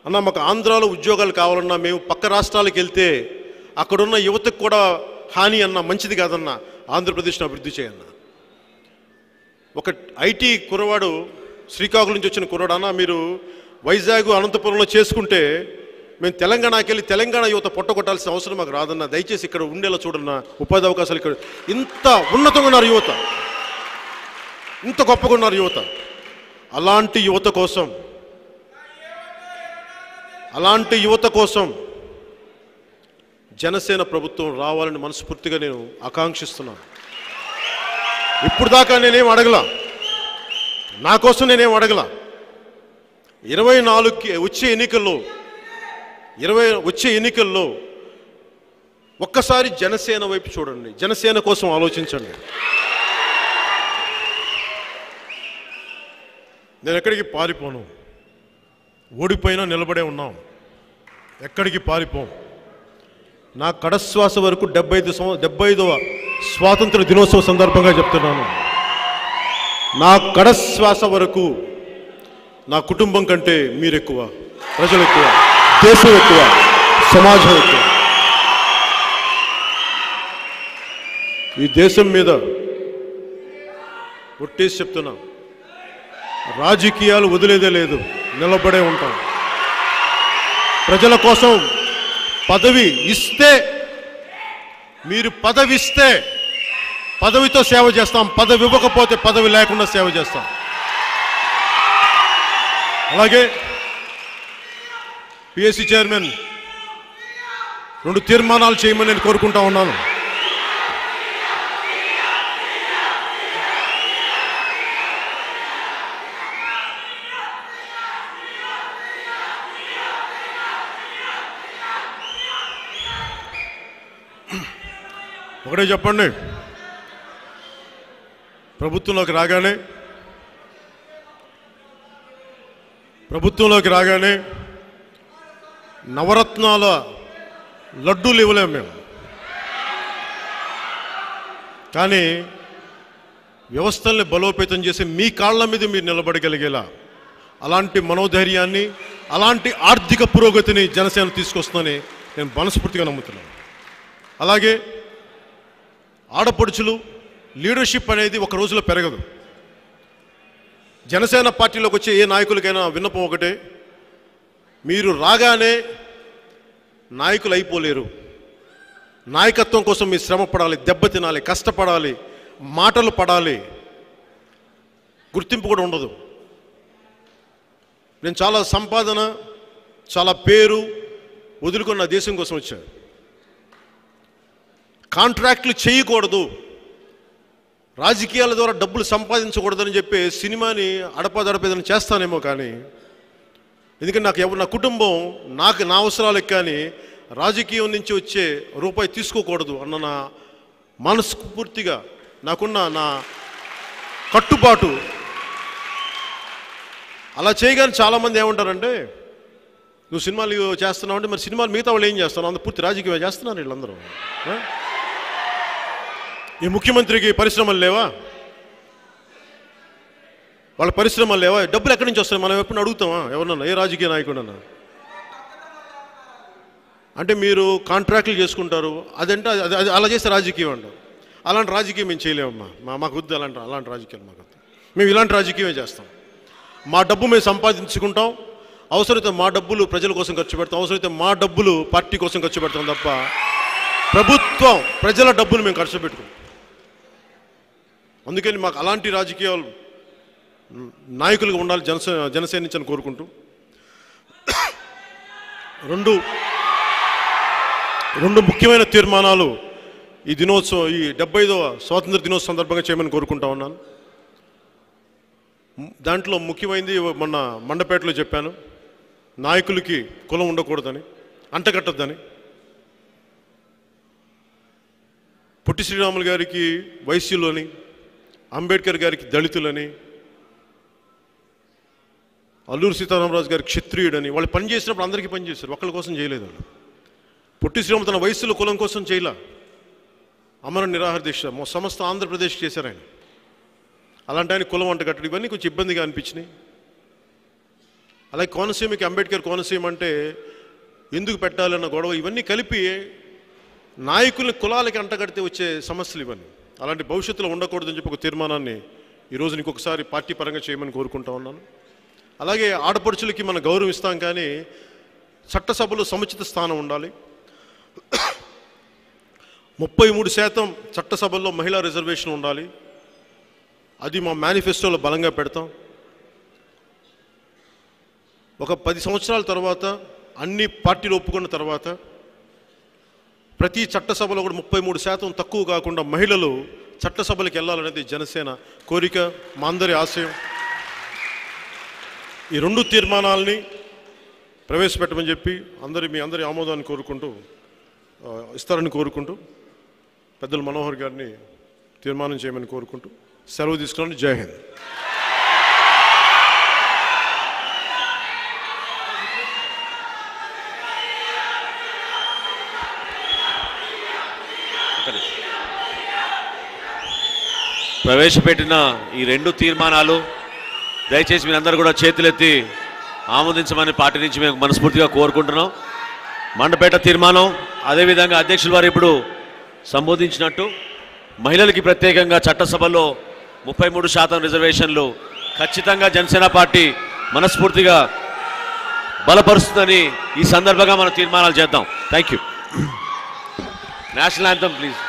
అన్న మాకు ఆంధ్రాలో ఉద్యోగాలు కావాలన్నా మేము పక్క రాష్ట్రాలకు వెళ్తే అక్కడున్న యువతకు కూడా హాని అన్న, మంచిది కాదన్న, ఆంధ్రప్రదేశ్ను అభివృద్ధి చేయన్న. ఒక ఐటీ కుర్రవాడు, శ్రీకాకుళం నుంచి వచ్చిన కుర్రాడు, అన్న మీరు వైజాగ్ అనంతపురంలో చేసుకుంటే మేము తెలంగాణకి వెళ్ళి తెలంగాణ యువత పొట్టగొట్టాల్సిన అవసరం మాకు రాదన్న, దయచేసి ఇక్కడ ఉండేలా చూడన్న, ఉపాధి అవకాశాలు ఇక్కడ. ఇంత ఉన్నతంగా ఉన్నారు యువత, ఇంత గొప్పగా ఉన్నారు యువత. అలాంటి యువత కోసం జనసేన ప్రభుత్వం రావాలని మనస్ఫూర్తిగా నేను ఆకాంక్షిస్తున్నాను. ఇప్పుడు దాకా నేనేం అడగలా, నా కోసం నేనేం అడగలా. 24కి వచ్చే ఎన్నికల్లో ఒక్కసారి జనసేన వైపు చూడండి, జనసేన కోసం ఆలోచించండి. నేను ఎక్కడికి పారిపోను, ఓడిపోయినా నిలబడే ఉన్నాం, ఎక్కడికి పారిపోం. నా కడశ్వాస వరకు 75వ స్వాతంత్ర దినోత్సవ సందర్భంగా చెప్తున్నాను, నా కడశ్వాస వరకు నా కుటుంబం కంటే మీరు ఎక్కువ, ప్రజలు ఎక్కువ, దేశం ఎక్కువ, సమాజం ఎక్కువ. ఈ దేశం మీద ఒట్టేసి చెప్తున్నా, రాజకీయాలు వదిలేదే లేదు, నిలబడే ఉంటాం. ప్రజల కోసం పదవి ఇస్తే, మీరు పదవి ఇస్తే పదవితో సేవ చేస్తాం, పదవి ఇవ్వకపోతే పదవి లేకుండా సేవ చేస్తాం. అలాగే పిఎస్సి చైర్మన్ 2 తీర్మానాలు చేయమని నేను కోరుకుంటా ఉన్నాను. ఒకటే చెప్పండి, ప్రభుత్వంలోకి రాగానే నవరత్నాల లడ్డూలు ఇవ్వలేము మేము, కానీ వ్యవస్థల్ని బలోపేతం చేసి మీ కాళ్ళ మీద మీరు నిలబడగలిగేలా అలాంటి మనోధైర్యాన్ని, అలాంటి ఆర్థిక పురోగతిని జనసేన తీసుకొస్తుందని నేను మనస్ఫూర్తిగా నమ్ముతున్నాను. అలాగే ఆడపడుచులు లీడర్షిప్ అనేది ఒక రోజులో పెరగదు. జనసేన పార్టీలోకి వచ్చే ఏ నాయకులకైనా విన్నపం ఒకటే, మీరు రాగానే నాయకులు అయిపోలేరు. నాయకత్వం కోసం మీరు శ్రమ పడాలి, దెబ్బతినాలి, కష్టపడాలి, మాటలు పడాలి, గుర్తింపు కూడా ఉండదు. నేను చాలా సంపాదన, చాలా పేరు వదులుకున్న దేశం కోసం వచ్చాను. కాంట్రాక్ట్లు చేయకూడదు, రాజకీయాల ద్వారా డబ్బులు సంపాదించకూడదని చెప్పి సినిమాని అడపాదడపేదని చేస్తానేమో, కానీ ఎందుకంటే నా కుటుంబం నా అవసరాలకు కానీ రాజకీయం నుంచి వచ్చే రూపాయి తీసుకోకూడదు అన్న నా మనస్ఫూర్తిగా నాకున్న నా కట్టుబాటు. అలా చేయగానే చాలామంది ఏమంటారంటే, నువ్వు సినిమాలు చేస్తున్నావు అంటే మరి సినిమాలు మిగతా వాళ్ళు ఏం చేస్తాను, అంత పూర్తి రాజకీయం చేస్తున్నారు వీళ్ళందరూ. ఈ ముఖ్యమంత్రికి పరిశ్రమలు లేవా, వాళ్ళ పరిశ్రమలు లేవా, డబ్బులు ఎక్కడి నుంచి వస్తాయి, మనం ఎప్పుడు అడుగుతామా ఎవరన్నా, ఏ రాజకీయ నాయకుడన్నా? అంటే మీరు కాంట్రాక్టులు చేసుకుంటారు, అదంటే అది అలా చేస్తే రాజకీయం అంటారు. అలాంటి రాజకీయం మేము చేయలేమమ్మా, మాకు వద్దు అలాంటి రాజకీయాలు మాకు వద్దు. మేము ఇలాంటి రాజకీయమే చేస్తాం. మా డబ్బు మేము సంపాదించుకుంటాం, అవసరమైతే మా డబ్బులు ప్రజల కోసం ఖర్చు పెడతాం, అవసరమైతే మా డబ్బులు పార్టీ కోసం ఖర్చు పెడతాం తప్ప ప్రభుత్వం ప్రజల డబ్బులు మేము ఖర్చు పెట్టుకుంటాం. అందుకని మాకు అలాంటి రాజకీయాలు నాయకులుగా ఉండాలి జనసేన నుంచి అని కోరుకుంటూ, రెండు ముఖ్యమైన తీర్మానాలు ఈ 75వ స్వాతంత్ర దినోత్సవం సందర్భంగా చేయమని కోరుకుంటా ఉన్నాను. దాంట్లో ముఖ్యమైనది మొన్న మండపేటలో చెప్పాను, నాయకులకి కులం ఉండకూడదని, అంటగట్టద్దని. పొట్టి శ్రీరాములు గారికి వైశ్యులని, అంబేద్కర్ గారికి దళితులని, అల్లూరి సీతారామరాజు గారు క్షత్రియుడని వాళ్ళు పని చేసినప్పుడు అందరికీ పని చేశారు, ఒకళ్ళ కోసం చేయలేదు వాళ్ళు. పొట్టి శ్రీరాములు తన వయసులో కులం కోసం చేయలా, అమర నిరాహార దీక్ష సమస్త ఆంధ్రప్రదేశ్ చేశారు ఆయన. అలాంటి ఆయన కులం వంట కట్టడం ఇవన్నీ కొంచెం ఇబ్బందిగా అనిపించినాయి. అలాగే కోనసీమకి అంబేద్కర్ కోనసీమ అంటే ఎందుకు పెట్టాలన్న గొడవ ఇవన్నీ కలిపి నాయకుల్ని కులాలకి అంటగడితే వచ్చే సమస్యలు ఇవన్నీ. అలాంటి భవిష్యత్తులో ఉండకూడదని చెప్పి ఒక తీర్మానాన్ని ఈరోజు ఇంకొకసారి పార్టీ పరంగా చేయమని కోరుకుంటా ఉన్నాను. అలాగే ఆడపడుచులకి మనం గౌరవం ఇస్తాం, కానీ చట్టసభలో సముచిత స్థానం ఉండాలి. 33% చట్టసభల్లో మహిళా రిజర్వేషన్ ఉండాలి. అది మా మేనిఫెస్టోలో బలంగా పెడతాం. ఒక 10 సంవత్సరాల తర్వాత అన్ని పార్టీలు ఒప్పుకున్న తర్వాత ప్రతి చట్టసభలో కూడా 33% తక్కువ కాకుండా మహిళలు చట్టసభలకు వెళ్ళాలనేది జనసేన కోరిక, మా అందరి ఆశయం. ఈ 2 తీర్మానాలని ప్రవేశపెట్టమని చెప్పి మీ అందరి ఆమోదాన్ని కోరుకుంటూ ఇస్తారని కోరుకుంటూ పెద్దలు మనోహర్ గారిని తీర్మానం చేయమని కోరుకుంటూ సెలవు తీసుకున్నాను. జై హింద్. ప్రవేశపెట్టిన ఈ 2 తీర్మానాలు దయచేసి మీరందరూ కూడా చేతులెత్తి ఆమోదించమని పార్టీ నుంచి మేము మనస్ఫూర్తిగా కోరుకుంటున్నాం. మండపేట తీర్మానం, అదేవిధంగా అధ్యక్షుల వారు ఇప్పుడు సంబోధించినట్టు మహిళలకి ప్రత్యేకంగా చట్టసభలో 33% రిజర్వేషన్లు ఖచ్చితంగా జనసేన పార్టీ మనస్ఫూర్తిగా బలపరుస్తుందని ఈ సందర్భంగా మనం తీర్మానాలు చేద్దాం. Thank you. National anthem please.